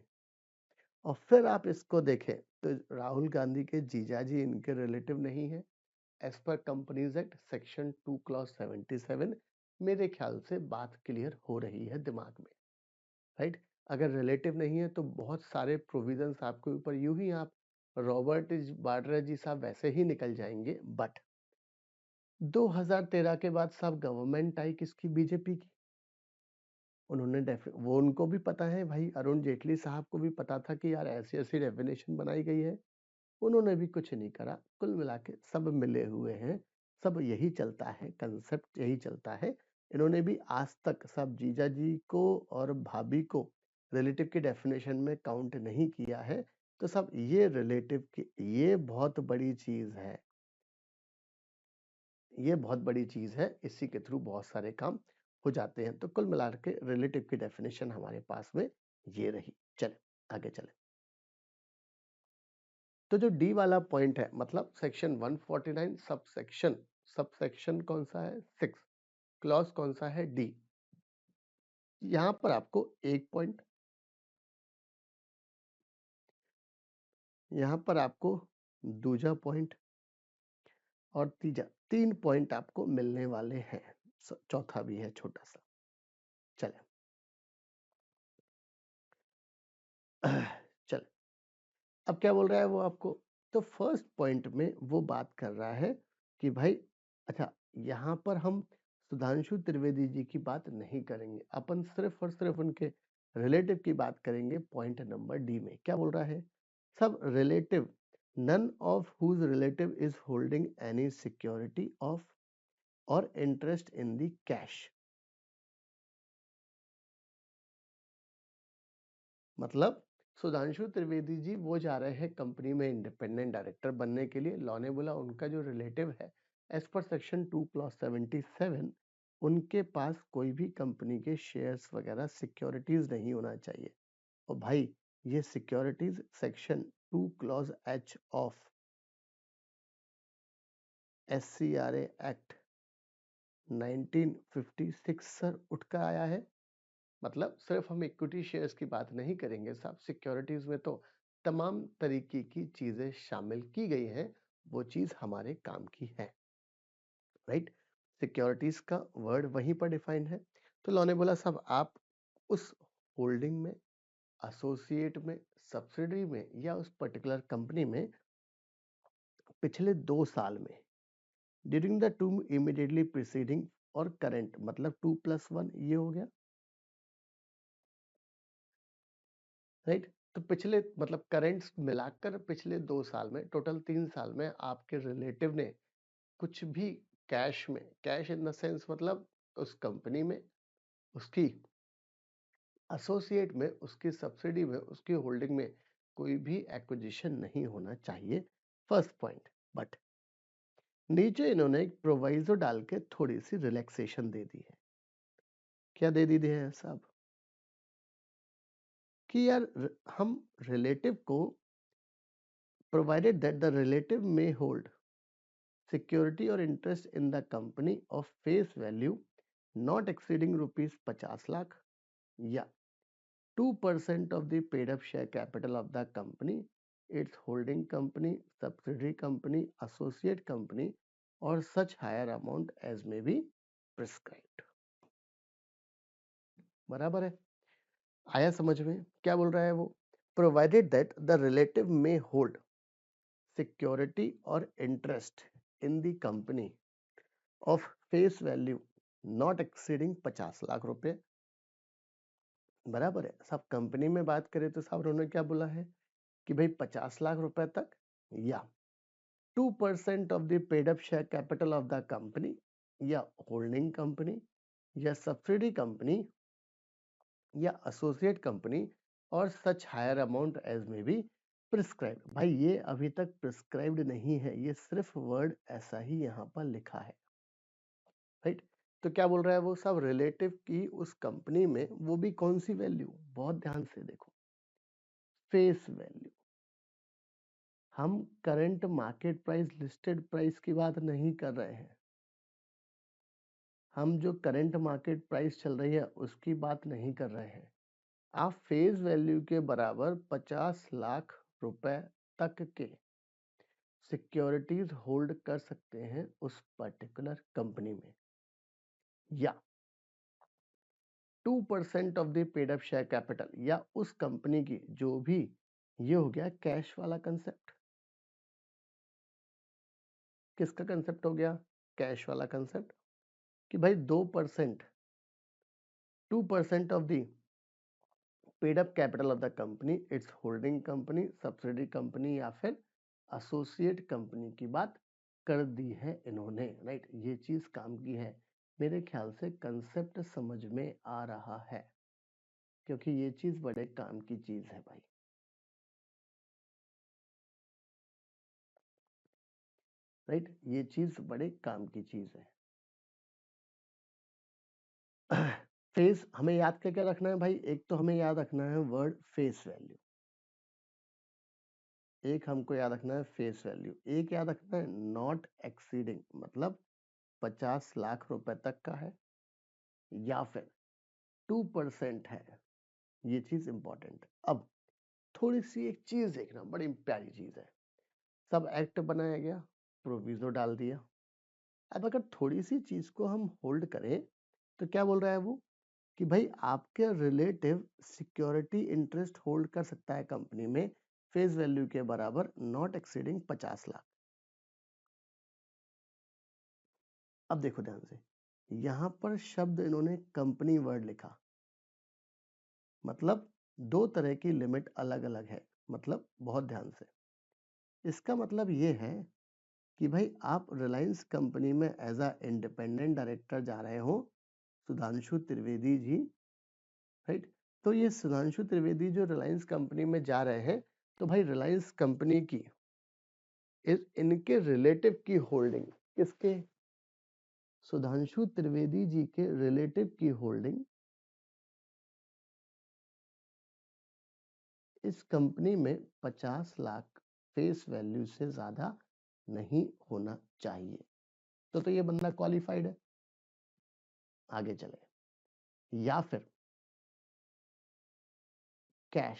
और फिर आप इसको देखें, तो राहुल गांधी के जीजाजी इनके रिलेटिव नहीं है। As per companies act section 2 clause 77, मेरे ख्याल से बात क्लियर हो रही है दिमाग में, राइट। अगर रिलेटिव नहीं है तो बहुत सारे प्रोविजंस आपके ऊपर यूं ही आप रॉबर्ट वाड्रा जी साहब वैसे ही निकल जाएंगे। बट 2013 के बाद साहब गवर्नमेंट आई किसकी, बीजेपी की। उन्होंने वो उनको भी पता है भाई, अरुण जेटली साहब को भी पता था कि यार ऐसी ऐसी डेफिनेशन बनाई गई है। उन्होंने भी कुछ नहीं करा। कुल मिला के सब मिले हुए हैं, सब यही चलता है, कंसेप्ट यही चलता है। इन्होंने भी आज तक सब जीजा जी को और भाभी को रिलेटिव की डेफिनेशन में काउंट नहीं किया है। तो सब ये रिलेटिव की, ये बहुत बड़ी चीज है, ये बहुत बड़ी चीज है। इसी के थ्रू बहुत सारे काम हो जाते हैं। तो कुल मिला के रिलेटिव की डेफिनेशन हमारे पास में ये रही। चले आगे चले। तो जो डी वाला पॉइंट है, मतलब सेक्शन 149 सबसेक्शन कौन सा है, 6, क्लॉज कौन सा है, डी। यहां पर आपको एक पॉइंट, यहां पर आपको दूसरा पॉइंट और तीसरा, 3 पॉइंट आपको मिलने वाले हैं। चौथा भी है छोटा सा। चले चले, अब क्या बोल रहा है वो आपको। तो फर्स्ट पॉइंट में वो बात कर रहा है कि भाई, अच्छा, यहाँ पर हम सुधांशु त्रिवेदी जी की बात नहीं करेंगे, अपन सिर्फ और सिर्फ उनके रिलेटिव की बात करेंगे। पॉइंट नंबर डी में क्या बोल रहा है, सब relative, none of whose relative is holding any security of or interest in the cash. मतलब सुधांशु त्रिवेदी जी वो जा रहे हैं कंपनी में इंडिपेंडेंट डायरेक्टर बनने के लिए। लॉ ने बोला उनका जो रिलेटिव है, एज पर सेक्शन 2 क्लॉज 77, उनके पास कोई भी कंपनी के शेयर्स वगैरह सिक्योरिटीज नहीं होना चाहिए। और भाई ये securities section 2 clause H of SCRA Act 1956 sir उठ कर आया है। मतलब सिर्फ हम इक्विटी शेयर्स की बात नहीं करेंगे साहब, सिक्योरिटीज में तो तमाम तरीके की चीजें शामिल की गई हैं, वो चीज हमारे काम की है, राइट। सिक्योरिटीज का वर्ड वहीं पर डिफाइंड है। तो लॉ ने बोला साहब आप उस होल्डिंग में, एसोसिएट में, सब्सिडरी में या उस पर्टिकुलर कंपनी में पिछले 2 साल में during the two immediately preceding और करंट, मतलब 2+1 ये हो गया, राइट। तो पिछले मतलब करेंट्स मिलाकर पिछले 2 साल में, टोटल 3 साल में आपके रिलेटिव ने कुछ भी कैश में, कैश इन द सेंस मतलब उस कंपनी में, उसकी एसोसिएट में, उसकी सब्सिडी में, उसकी होल्डिंग में कोई भी एक्विजिशन नहीं होना चाहिए, फर्स्ट पॉइंट। बट नीचे इन्होंने एक प्रोवाइजो डाल के थोड़ी सी रिलैक्सेशन दे दी है। क्या दे दी है साहब? कि यार हम रिलेटिव को, प्रोवाइडेड दैट द रिलेटिव में होल्ड सिक्योरिटी और interest in the company of face value not exceeding ₹50 lakh या 2% of the paid up share capital of the company, its holding company, subsidiary company, associate company or such higher amount as may be prescribed। बराबर है? आया समझ में? क्या बोल रहा है वो? Provided that the relative may hold security or interest in the company of face value not exceeding 50 lakh रुपए। बराबर है? सब कंपनी में बात करें तो साहब उन्होंने क्या बोला है कि भाई 50 लाख रुपए तक या 2% of the paid up share capital of the company या होल्डिंग कंपनी या सब्सिडी कंपनी या एसोसिएट कंपनी और सच higher amount as may be prescribed. भाई ये अभी तक प्रिस्क्राइब्ड नहीं है, ये सिर्फ वर्ड ऐसा ही यहाँ पर लिखा है, राइट। तो क्या बोल रहा है वो सब, रिलेटिव की उस कंपनी में वो भी कौन सी वैल्यू, बहुत ध्यान से देखो, फेस वैल्यू। हम current market price, listed price की बात नहीं कर रहे हैं, हम जो करंट मार्केट प्राइस चल रही है उसकी बात नहीं कर रहे हैं। आप फेस वैल्यू के बराबर 50 लाख रुपए तक के सिक्योरिटीज होल्ड कर सकते हैं उस पर्टिकुलर कंपनी में, या 2% of the paid up share capital, या उस कंपनी की जो भी, ये हो गया कैश वाला कंसेप्ट। किसका कंसेप्ट हो गया? कैश वाला कंसेप्ट। कि भाई 2% of the paid up capital of the company, its holding company, subsidy company या फिर एसोसिएट कंपनी की बात कर दी है इन्होंने, राइट। ये चीज काम की है, मेरे ख्याल से कंसेप्ट समझ में आ रहा है, क्योंकि ये चीज बड़े काम की चीज है भाई, राइट। ये चीज बड़े काम की चीज है। फेस हमें याद क्या क्या रखना है भाई? एक तो हमें याद रखना है वर्ड फेस वैल्यू, एक हमको याद रखना है फेस वैल्यू, एक याद रखना है नॉट एक्सीडिंग, मतलब 50 लाख रुपए तक का है या फिर 2% है, ये चीज इंपॉर्टेंट। अब थोड़ी सी एक चीज देखना, बड़ी प्यारी चीज है, सब एक्ट बनाया गया, प्रोविजो डाल दिया। अब अगर थोड़ी सी चीज को हम होल्ड करें तो क्या बोल रहा है वो कि भाई आपके रिलेटिव सिक्योरिटी इंटरेस्ट होल्ड कर सकता है कंपनी में फेस वैल्यू के बराबर नॉट एक्सीडिंग 50 लाख। अब देखो ध्यान से, यहां पर शब्द इन्होंने कंपनी वर्ड लिखा, मतलब 2 तरह की लिमिट अलग अलग है, मतलब बहुत ध्यान से, इसका मतलब ये है कि भाई आप रिलायंस कंपनी में एज अ इंडिपेंडेंट डायरेक्टर जा रहे हो, सुधांशु त्रिवेदी जी, राइट। तो ये सुधांशु त्रिवेदी जो रिलायंस कंपनी में जा रहे हैं, तो भाई रिलायंस कंपनी की इनके रिलेटिव की होल्डिंग, किसके? सुधांशु त्रिवेदी जी के रिलेटिव की होल्डिंग इस कंपनी में 50 लाख फेस वैल्यू से ज्यादा नहीं होना चाहिए। तो ये बंदा क्वालिफाइड है। आगे चले। या फिर कैश,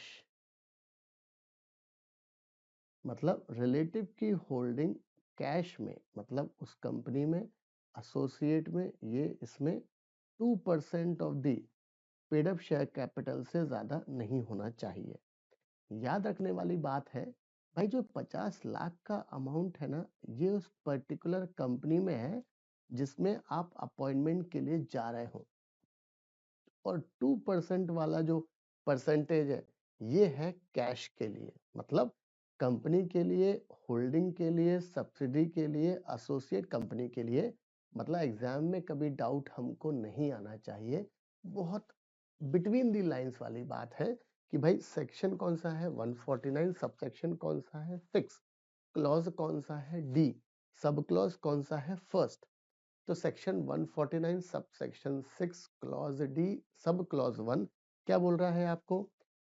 मतलब रिलेटिव की होल्डिंग कैश में, मतलब उस कंपनी में, एसोसिएट में, ये इसमें 2% of the paid up share capital से ज्यादा नहीं होना चाहिए। याद रखने वाली बात है भाई, जो 50 लाख का अमाउंट है ना, ये उस पर्टिकुलर कंपनी में है जिसमें आप अपॉइंटमेंट के लिए जा रहे हो, और 2% वाला जो परसेंटेज है ये है कैश के लिए, मतलब कंपनी के लिए, होल्डिंग के लिए, सब्सिडी के लिए, एसोसिएट कंपनी के लिए। मतलब एग्जाम में कभी डाउट हमको नहीं आना चाहिए। बहुत बिटवीन दी लाइंस वाली बात है कि भाई सेक्शन कौन सा है 149, सब सेक्शन कौन सा है 6, क्लॉज कौन सा है डी, सब क्लॉज कौन सा है फर्स्ट। तो section 149 sub section 6 clause D सब क्लॉज 1 क्या बोल रहा है आपको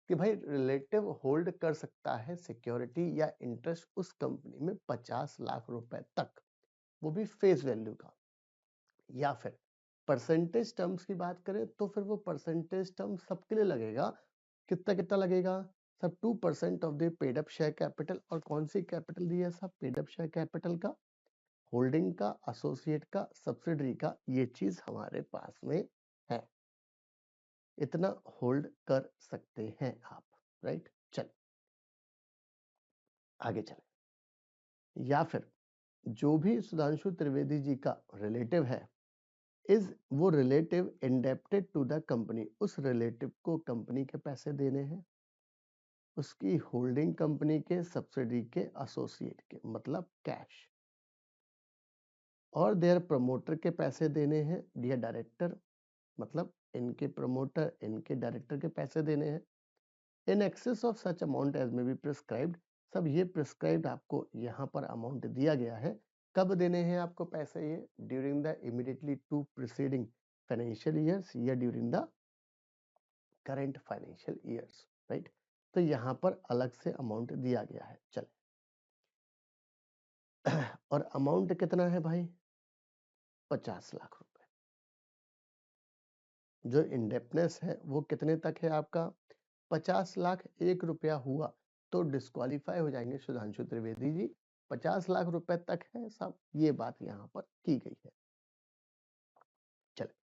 कि भाई रिलेटिव होल्ड कर सकता है सिक्योरिटी या इंटरेस्ट उस कंपनी में 50 लाख रुपए तक, वो भी फेस वैल्यू का। या फिर परसेंटेज टर्म्स की बात करें तो फिर वो परसेंटेज टर्म सबके लिए लगेगा। कितना कितना लगेगा सब? 2% of the paid up share capital. और कौन सी कैपिटल दी है सब? पेड अप शेयर कैपिटल का, होल्डिंग का, एसोसिएट का, सब्सिडरी का, ये चीज हमारे पास में है। इतना होल्ड कर सकते हैं आप, राइट। चल आगे चले। या फिर जो भी सुधांशु त्रिवेदी जी का रिलेटिव है, इज वो relative indebted to the company, उस रिलेटिव को कंपनी के पैसे देने हैं, उसकी होल्डिंग कंपनी के, सब्सिडी के, एसोसिएट के, मतलब कैश, और देयर प्रमोटर के पैसे देने हैं, डियर डायरेक्टर, मतलब इनके प्रमोटर, इनके डायरेक्टर के पैसे देने हैं। In excess of such amount as may be prescribed, सब ये प्रिस्क्राइब्ड आपको यहाँ पर अमाउंट दिया गया है। कब देने हैं आपको पैसे? ये during the immediately two preceding financial years या during the current financial years, right. तो यहाँ पर अलग से अमाउंट दिया गया है। चल और अमाउंट कितना है भाई? 50 लाख रुपए। जो इंडेप्टनेस है वो कितने तक है आपका? 50 लाख 1 रुपया हुआ तो डिस्क्वालीफाई हो जाएंगे सुधांशु त्रिवेदी जी। 50 लाख रुपए तक है सब, ये बात यहाँ पर की गई है। चले,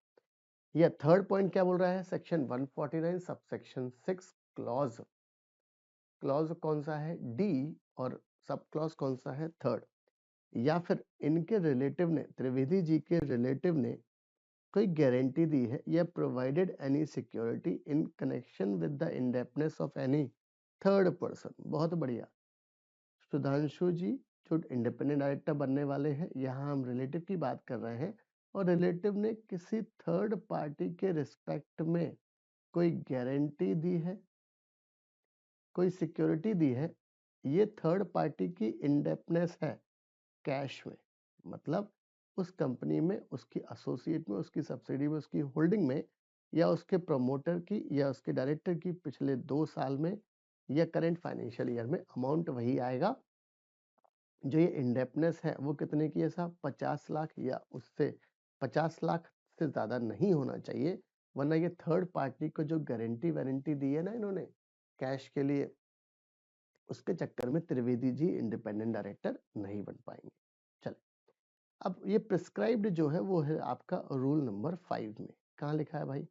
ये थर्ड पॉइंट क्या बोल रहा है? Section 149 sub section 6 clause, clause कौन सा है? डी, और सब क्लॉज कौन सा है? थर्ड। या फिर इनके रिलेटिव ने, त्रिवेदी जी के रिलेटिव ने कोई गारंटी दी है या provided any security in connection with the indebtedness of any third person. बहुत बढ़िया। सुधांशु जी जो इंडिपेंडेंट डायरेक्टर बनने वाले हैं, यहाँ हम रिलेटिव की बात कर रहे हैं, और रिलेटिव ने किसी थर्ड पार्टी के रिस्पेक्ट में कोई गारंटी दी है, कोई सिक्योरिटी दी है। ये थर्ड पार्टी की इंडेप्टनेस है कैश में, मतलब उस कंपनी में, उसकी एसोसिएट में, उसकी सब्सिडी में, उसकी होल्डिंग में, या उसके प्रमोटर की या उसके डायरेक्टर की पिछले 2 साल में या करंट फाइनेंशियल ईयर में अमाउंट वही आएगा। जो ये इंडेप्टनेस है वो कितने की है साहब? 50 लाख या उससे 50 लाख से ज्यादा नहीं होना चाहिए, वरना ये थर्ड पार्टी को जो गारंटी वारंटी दी है ना इन्होंने कैश के लिए, उसके चक्कर में त्रिवेदी जी इंडिपेंडेंट डायरेक्टर नहीं बन पाएंगे। चल, अब ये प्रिस्क्राइब्ड जो है वो है आपका रूल नंबर 5 में। कहाँ लिखा है भाई?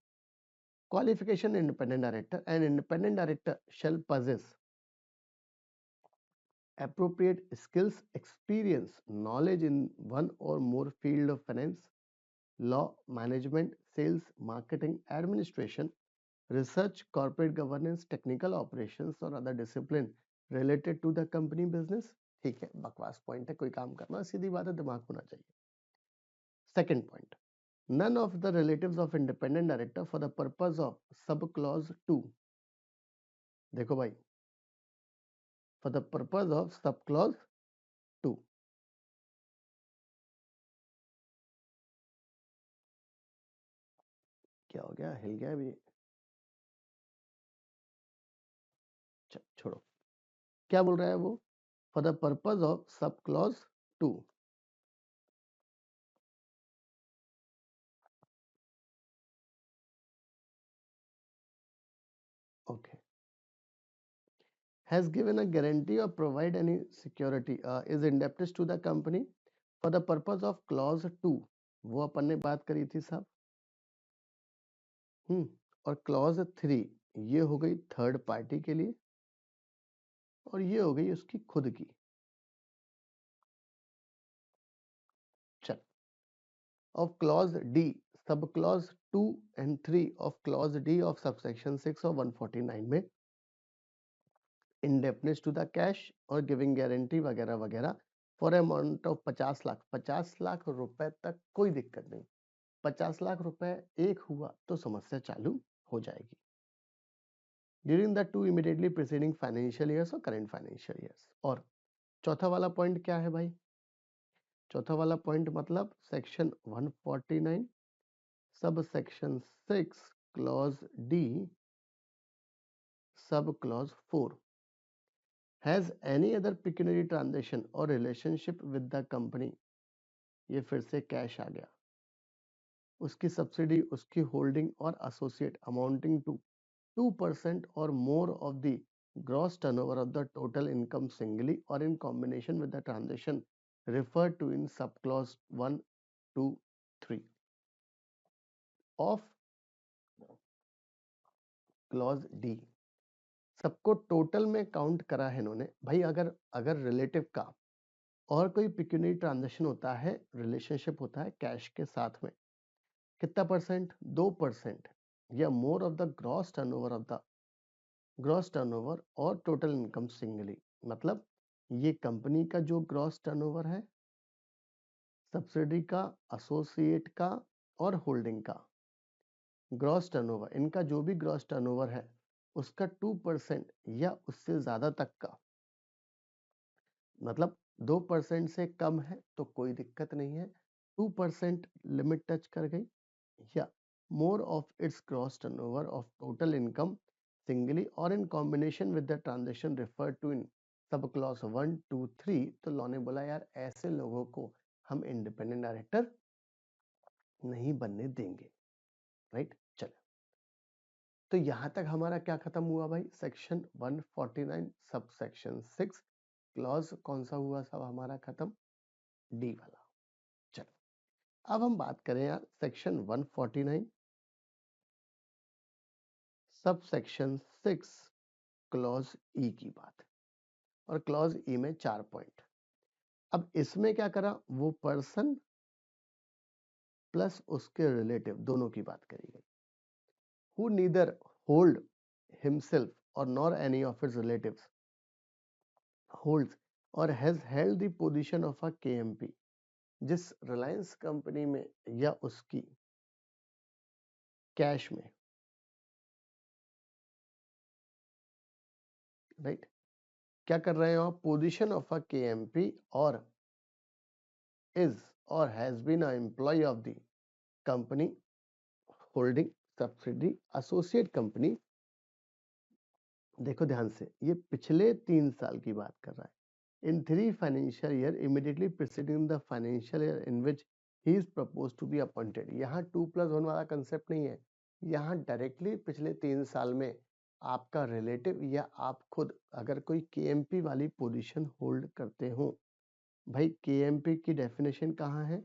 Qualification independent director, and independent director shell possess appropriate skills, experience, knowledge in one or more field of finance, law, management, sales, marketing, administration, research, corporate governance, technical operations और other discipline related to the company business। ठीक है, बकवास point है, कोई काम करना सीधी बात है, दिमाग होना चाहिए। Second point, none of the relatives of independent director for the purpose of sub clause 2, देखो भाई, for the purpose of sub clause 2, क्या हो गया? हिल गया भी। क्या बोल रहा है वो? For the purpose of sub clause 2, okay, has given a guarantee or provide any security is indebted to the company for the purpose of clause 2, वो अपन ने बात करी थी साहब। और क्लॉज 3 ये हो गई थर्ड पार्टी के लिए और ये हो गई उसकी खुद की। चल, of clause D, sub clause 2 and 3 of clause D of subsection 6 of 149 में indebtedness to the cash और गिविंग गारंटी वगैरह वगैरह फॉर अमाउंट ऑफ 50 लाख रुपए तक कोई दिक्कत नहीं। 50 लाख रुपए एक हुआ तो समस्या चालू हो जाएगी during the two immediately preceding financial years और करेंट फाइनेंशियल ईयर्स। और चौथा वाला पॉइंट क्या है भाई? चौथा वाला पॉइंट मतलब section 149 sub section 6 clause D sub clause 4 has any other pecuniary transaction और रिलेशनशिप विद द कंपनी। ये फिर से कैश आ गया, उसकी सब्सिडी, उसकी होल्डिंग और associate amounting to 2% or more of the gross turnover of the total income singly or in combination with the transaction referred to in subclause 1, 2, 3 of clause D। सबको total में count करा है इन्होंने भाई। अगर अगर रिलेटिव का और कोई पिक्यूनरी ट्रांजेक्शन होता है, रिलेशनशिप होता है कैश के साथ में, कितना परसेंट? 2% या more of the gross turnover of the gross turnover और टोटल इनकम सिंगली। मतलब ये कंपनी का जो ग्रॉस टर्नओवर है, सब्सिडी का, एसोसिएट का और होल्डिंग का ग्रॉस टर्नओवर, इनका जो भी ग्रॉस टर्नओवर है उसका 2% या उससे ज्यादा तक का, मतलब 2% से कम है तो कोई दिक्कत नहीं है, 2% लिमिट टच कर गई, या more of its gross turnover of total income singly or in combination with the transaction refer to in sub clause 1, 2, 3। तो लॉ ने बोला यार ऐसे लोगों को हम इंडिपेंडेंट डायरेक्टर नहीं बनने देंगे, राइट। चलो, तो यहां तक हमारा क्या खत्म हुआ भाई? सेक्शन 149 सब सेक्शन 6 क्लॉज कौन सा हुआ सब हमारा खत्म? डी वाला। चलो, अब हम बात करें यार सेक्शन 149 सब सेक्शन 6 क्लॉज ई की बात। और क्लॉज ई में 4 पॉइंट। अब इसमें क्या करा? वो पर्सन प्लस उसके रिलेटिव दोनों की बात करी गई। Who neither hold himself or nor any of his relatives holds or has held the position of a KMP. जिस रिलायंस कंपनी में या उसकी कैश में, राइट, क्या कर रहे हो आप? Position of a KMP or is or has been a employ of the company holding subsidy associate company. देखो ध्यान से, ये पिछले 3 साल की बात कर रहा है। In 3 financial year immediately preceding the financial year in which he is propose to be appointed. यहाँ 2+1 वाला कंसेप्ट नहीं है, यहाँ डायरेक्टली पिछले 3 साल में आपका रिलेटिव या आप खुद अगर कोई केएमपी वाली पोजीशन होल्ड करते हो। भाई केएमपी की डेफिनेशन कहाँ है?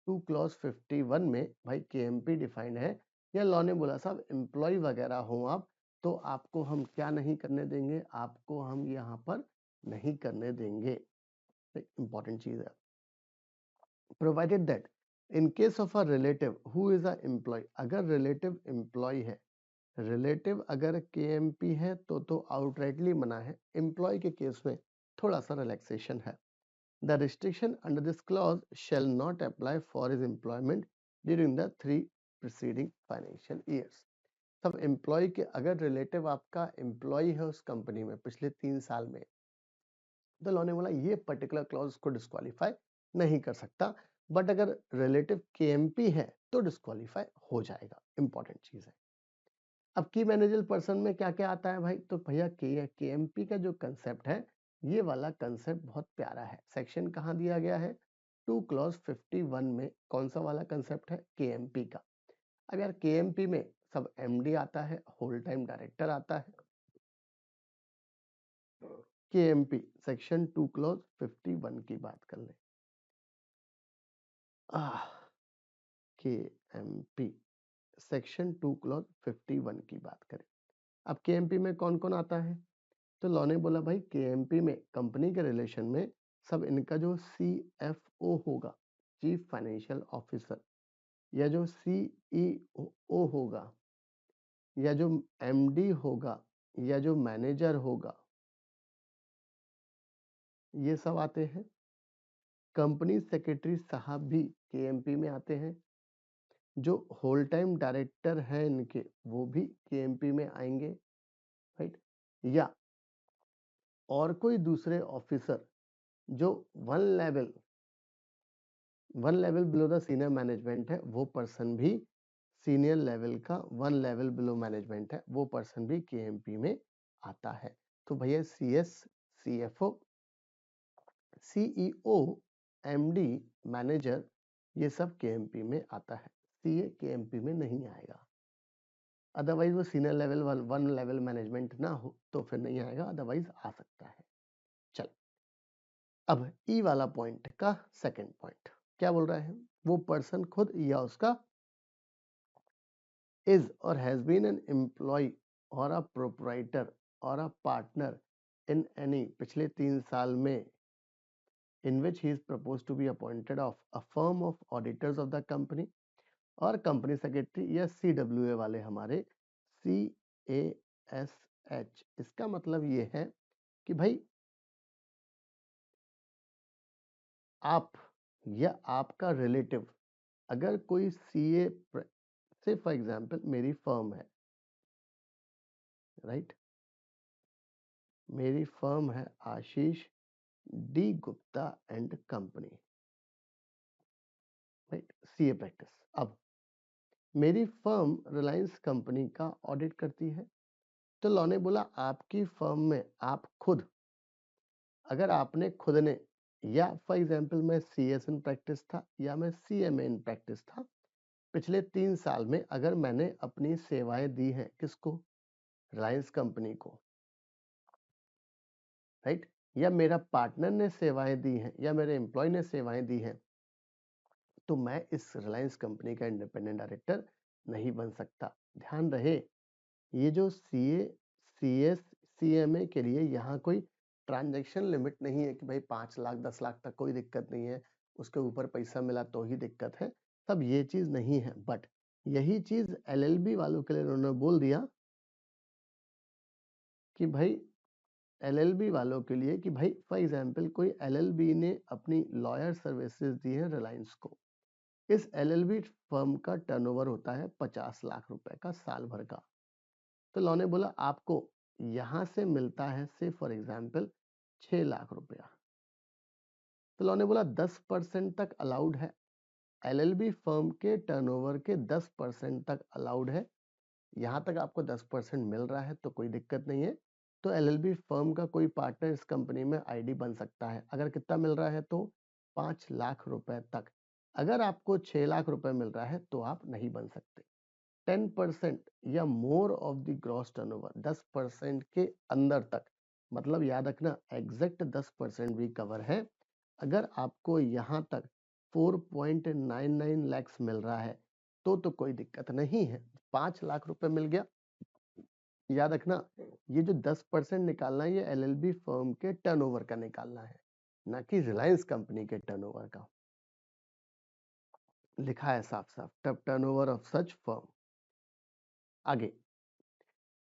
2 क्लॉज 51 में भाई केएमपी डिफाइंड है। या लॉ ने बोला साहब एम्प्लॉय वगैरह हो आप तो आपको हम क्या नहीं करने देंगे? आपको हम यहाँ पर नहीं करने देंगे। इंपॉर्टेंट चीज है। Provided that in case of a relative who is a employ, अगर रिलेटिव एम्प्लॉय है, रिलेटिव अगर केएमपी है तो आउटराइटली मना है। एम्प्लॉय के केस में थोड़ा सा रिलैक्सेशन है। The restriction under this clause shall not apply for his employment during the 3 preceding financial years। सब एम्प्लॉय के अगर रिलेटिव आपका एम्प्लॉय है उस कंपनी में पिछले 3 साल में, तो लॉ ने बोला ये पर्टिकुलर क्लॉज को डिस्क्वालीफाई नहीं कर सकता। बट अगर रिलेटिव केएमपी है तो डिस्क्वालीफाई हो जाएगा। इंपॉर्टेंट चीज है। अब की मैनेजर पर्सन में क्या क्या आता है भाई? तो भैया केएमपी का जो कंसेप्ट है ये वाला कंसेप्ट बहुत प्यारा है। सेक्शन कहाँ दिया गया है? 2 क्लॉज 51 में कौन सा वाला कंसेप्ट है? केएमपी का। अब यार केएमपी में सब एमडी आता है, होल टाइम डायरेक्टर आता है। केएमपी सेक्शन 2 क्लॉज 51 की बात कर ले। केएमपी सेक्शन 2 क्लॉज 51 की बात करें। अब केएमपी में कौन कौन आता है? तो लॉ ने बोला भाई केएमपी में कंपनी के रिलेशन में सब इनका जो सीएफओ होगा, चीफ फाइनेंशियल ऑफिसर, या जो सीईओ होगा, या जो एमडी होगा, या जो मैनेजर होगा, ये सब आते हैं। कंपनी सेक्रेटरी साहब भी केएमपी में आते हैं। जो होल टाइम डायरेक्टर है इनके, वो भी केएमपी में आएंगे, राइट। या और कोई दूसरे ऑफिसर जो one level below the senior management है, वो पर्सन भी सीनियर लेवल का 1 लेवल बिलो मैनेजमेंट है, वो पर्सन भी केएमपी में आता है। तो भैया CS, CFO, CEO, MD, manager, ये सब केएमपी में आता है। सीए केएमपी में नहीं आएगा। अदरवाइज वो सीनियर लेवल 1 लेवल मैनेजमेंट ना हो तो फिर नहीं आएगा, अदरवाइज आ सकता है। चल, अब ई वाला पॉइंट का सेकंड पॉइंट क्या बोल रहा है? वो पर्सन खुद या उसका is or has been an employee or a proprietor or a partner in any पिछले 3 साल में in which he is proposed to be appointed of a firm of auditors of the company और company secretary या CWA वाले हमारे CASH। इसका मतलब ये है कि भाई आप या आपका रिलेटिव अगर कोई सीए से फॉर एग्जांपल मेरी फर्म है, राइट, मेरी फर्म है Ashish D Gupta and company, right, CA practice. अब मेरी फर्म रिलायंस कंपनी का ऑडिट करती है, तो लॉ ने बोला आपकी फर्म में आप खुद, अगर आपने खुद ने, या फॉर एग्जांपल मैं सीएस इन प्रैक्टिस था या मैं सीएमए इन प्रैक्टिस था, पिछले 3 साल में अगर मैंने अपनी सेवाएं दी हैं किसको? रिलायंस कंपनी को, राइट, या मेरा पार्टनर ने सेवाएं दी हैं या मेरे एम्प्लॉय ने सेवाएं दी हैं, तो मैं इस रिलायंस कंपनी का इंडिपेंडेंट डायरेक्टर नहीं बन सकता। ध्यान रहे, ये जो सीए, सीएस, सीएमए के लिए यहाँ कोई ट्रांजैक्शन लिमिट नहीं है कि भाई 5 लाख 10 लाख तक कोई दिक्कत नहीं है, उसके ऊपर पैसा मिला तो ही दिक्कत है, तब ये चीज नहीं है। बट यही चीज एलएलबी वालों के लिए उन्होंने बोल दिया कि भाई एलएलबी वालों के लिए कि भाई फॉर एग्जांपल कोई एलएलबी ने अपनी लॉयर सर्विसेज दी है रिलायंस को, इस एलएलबी फर्म का टर्नओवर होता है 50 लाख रुपए का साल भर का, तो लॉ ने बोला आपको यहां से मिलता है से फॉर एग्जांपल 6 लाख रुपया, तो लॉ ने बोला 10% तक अलाउड है, एलएलबी फर्म के टर्नओवर के 10% तक अलाउड है, यहां तक आपको 10% मिल रहा है तो कोई दिक्कत नहीं है। तो एलएलबी फर्म का कोई पार्टनर इस कंपनी में आईडी बन सकता है। अगर कितना मिल रहा है तो 5 लाख रुपए तक। अगर आपको 6 लाख रुपए मिल रहा है तो आप नहीं बन सकते। 10% या more of the gross turnover, 10% के अंदर तक, मतलब याद रखना एग्जैक्ट 10% भी कवर है। अगर आपको यहाँ तक 4.99 लाख मिल रहा है तो कोई दिक्कत नहीं है। 5 लाख रुपए मिल गया, याद रखना ये जो 10% निकालना है ये एलएलबी फर्म के टर्नओवर का निकालना है, ना कि रिलायंस कंपनी के टर्नओवर का। लिखा है साफ साफ टर्नओवर ऑफ सच फर्म। आगे,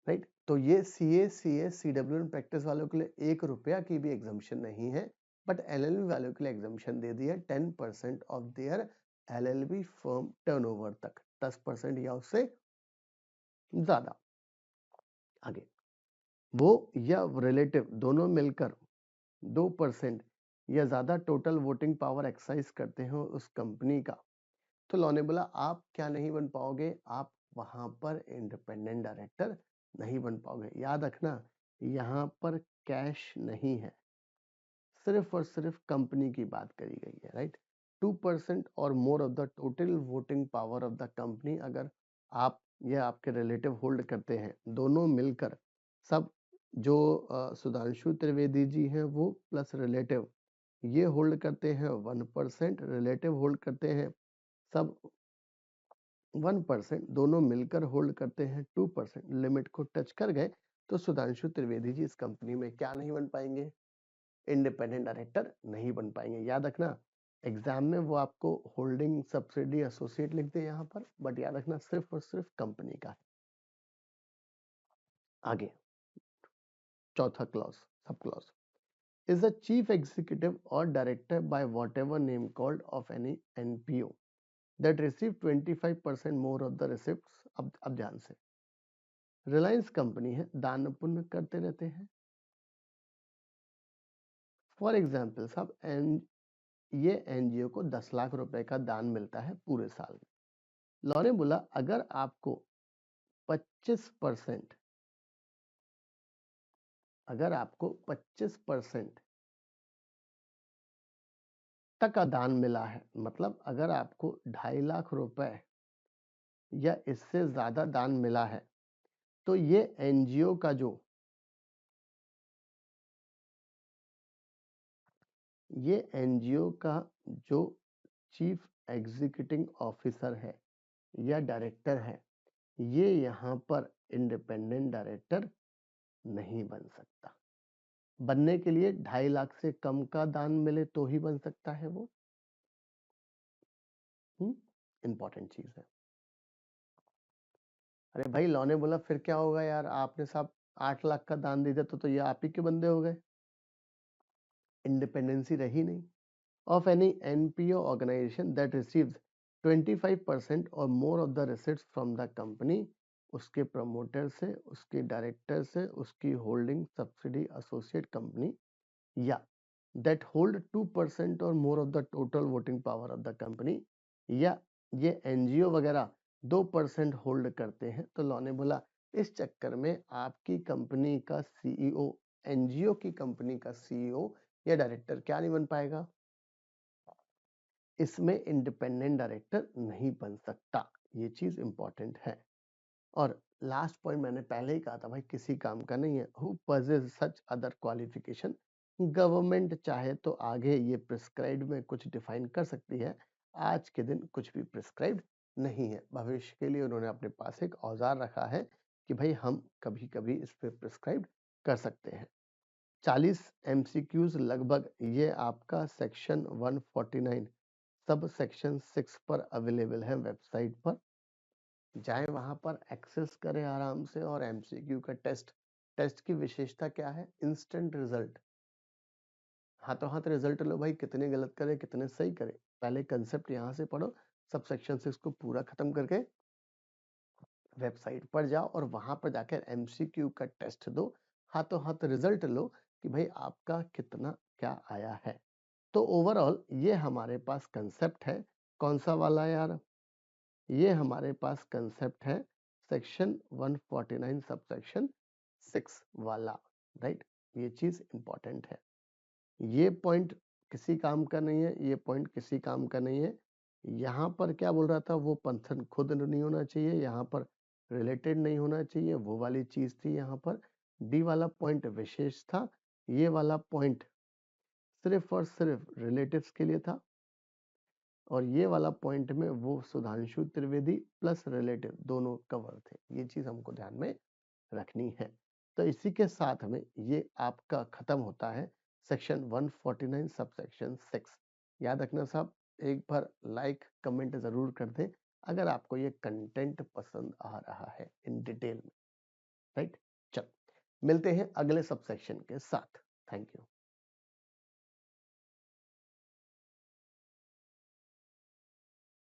राइट, तो ये सीए, सीएस, सीडब्ल्यू प्रैक्टिस वालों के लिए 1 रुपया की भी एग्जम्पशन नहीं है, बट एलएलबी वालों के लिए एग्जम्पशन दे दिया 10% of their LLB firm turnover तक, 10% या उससे ज्यादा। आगे, वो या रिलेटिव दोनों मिलकर 2% या ज्यादा टोटल वोटिंग पावर एक्सरसाइज करते हो उस कंपनी का, तो लॉ ने बोला आप क्या नहीं बन पाओगे? आप वहां पर इंडिपेंडेंट डायरेक्टर नहीं बन पाओगे। याद रखना यहाँ पर कैश नहीं है, सिर्फ और सिर्फ कंपनी की बात करी गई है, राइट। 2% और more of the total voting power of the company, अगर आप या आपके रिलेटिव होल्ड करते हैं, दोनों मिलकर सब, जो सुधांशु त्रिवेदी जी हैं वो प्लस रिलेटिव ये होल्ड करते हैं 1%, रिलेटिव होल्ड करते हैं सब 1%, दोनों मिलकर होल्ड करते हैं 2%, लिमिट को टच कर गए तो सुधांशु त्रिवेदी जी इस कंपनी में क्या नहीं बन पाएंगे, इंडिपेंडेंट डायरेक्टर नहीं बन पाएंगे। याद रखना एग्जाम में वो आपको होल्डिंग सब्सिडी एसोसिएट लिखते हैं यहाँ पर, बट याद रखना सिर्फ और सिर्फ कंपनी का है। आगे चौथा clause, sub clause, is the chief executive or director by whatever name called of any NPO that receive 25% more of the receipts। अब ध्यान से, रिलायंस कंपनी है, दान पुण्य करते रहते हैं। फॉर एग्जाम्पल साहब ये एनजीओ को 10 लाख रुपए का दान मिलता है पूरे साल में। लॉ ने बोला अगर आपको 25%, अगर आपको 25% तक का दान मिला है, मतलब अगर आपको 2.5 लाख रुपए या इससे ज्यादा दान मिला है, तो ये एनजीओ का जो चीफ एग्जीक्यूटिव ऑफिसर है या डायरेक्टर है, ये यहाँ पर इंडिपेंडेंट डायरेक्टर नहीं बन सकता। बनने के लिए 2.5 लाख से कम का दान मिले तो ही बन सकता है वो। इंपॉर्टेंट चीज है। अरे भाई लॉ ने बोला फिर क्या होगा यार, आपने साहब 8 लाख का दान दे दिया तो ये आप ही के बंदे हो गए, इंडिपेंडेंसी रही नहीं। Of any NPO organization that receives 25% or more of the receipts from the company, उसके प्रमोटर से, उसके डायरेक्टर से, उसकी होल्डिंग सब्सिडी एसोसिएट कंपनी, या that hold 2% or more of the total voting power of the company, या ये NGO वगैरह 2% hold करते हैं, तो लॉ ने बोला इस चक्कर में आपकी कंपनी का सीईओ, एनजीओ की कंपनी का सीईओ या डायरेक्टर क्या नहीं बन पाएगा, इसमें इंडिपेंडेंट डायरेक्टर नहीं बन सकता। ये चीज इंपॉर्टेंट है। और लास्ट पॉइंट मैंने पहले ही कहा था भाई, किसी काम का नहीं है। Who possess such other qualification, government चाहे तो आगे ये प्रिस्क्राइब्ड में कुछ डिफाइन कर सकती है, आज के दिन कुछ भी प्रिस्क्राइब्ड नहीं है। भविष्य के लिए उन्होंने अपने पास एक औजार रखा है कि भाई हम कभी कभी इस पे प्रिस्क्राइब कर सकते हैं। 40 MCQs लगभग ये आपका सेक्शन 149 सब सेक्शन 6 पर अवेलेबल है, वेबसाइट पर जाएं, वहां पर एक्सेस करें आराम से। और एमसीक्यू का टेस्ट की विशेषता क्या है, इंस्टेंट रिजल्ट, हाथों हाथ रिजल्ट लो भाई, कितने गलत करे कितने सही करे, पहले कंसेप्ट यहाँ से पढ़ो, सब सेक्शन 6 को पूरा खत्म करके वेबसाइट पर जाओ और वहां पर जाकर एमसीक्यू का टेस्ट दो, हाथों हाथ रिजल्ट लो कि भाई आपका कितना क्या आया है। तो ओवरऑल ये हमारे पास कंसेप्ट है, कौन सा वाला यार, ये हमारे पास कंसेप्ट है सेक्शन 149 सब सेक्शन 6 वाला, राइट। ये चीज इंपॉर्टेंट है, ये पॉइंट किसी काम का नहीं है, ये पॉइंट किसी काम का नहीं है। यहाँ पर क्या बोल रहा था, वो पंथन खुद नहीं होना चाहिए, यहाँ पर रिलेटेड नहीं होना चाहिए, वो वाली चीज थी। यहाँ पर डी वाला पॉइंट विशेष था, ये वाला पॉइंट सिर्फ और सिर्फ रिलेटिव्स के लिए था, और ये वाला पॉइंट में वो सुधांशु त्रिवेदी प्लस रिलेटिव दोनों कवर थे। ये चीज हमको ध्यान में रखनी है। तो इसी के साथ में ये आपका खत्म होता है सेक्शन 149 सब सेक्शन 6। याद रखना साहब, एक बार लाइक कमेंट जरूर कर दें अगर आपको ये कंटेंट पसंद आ रहा है इन डिटेल में, राइट। चलो मिलते हैं अगले सब सेक्शन के साथ। Thank you.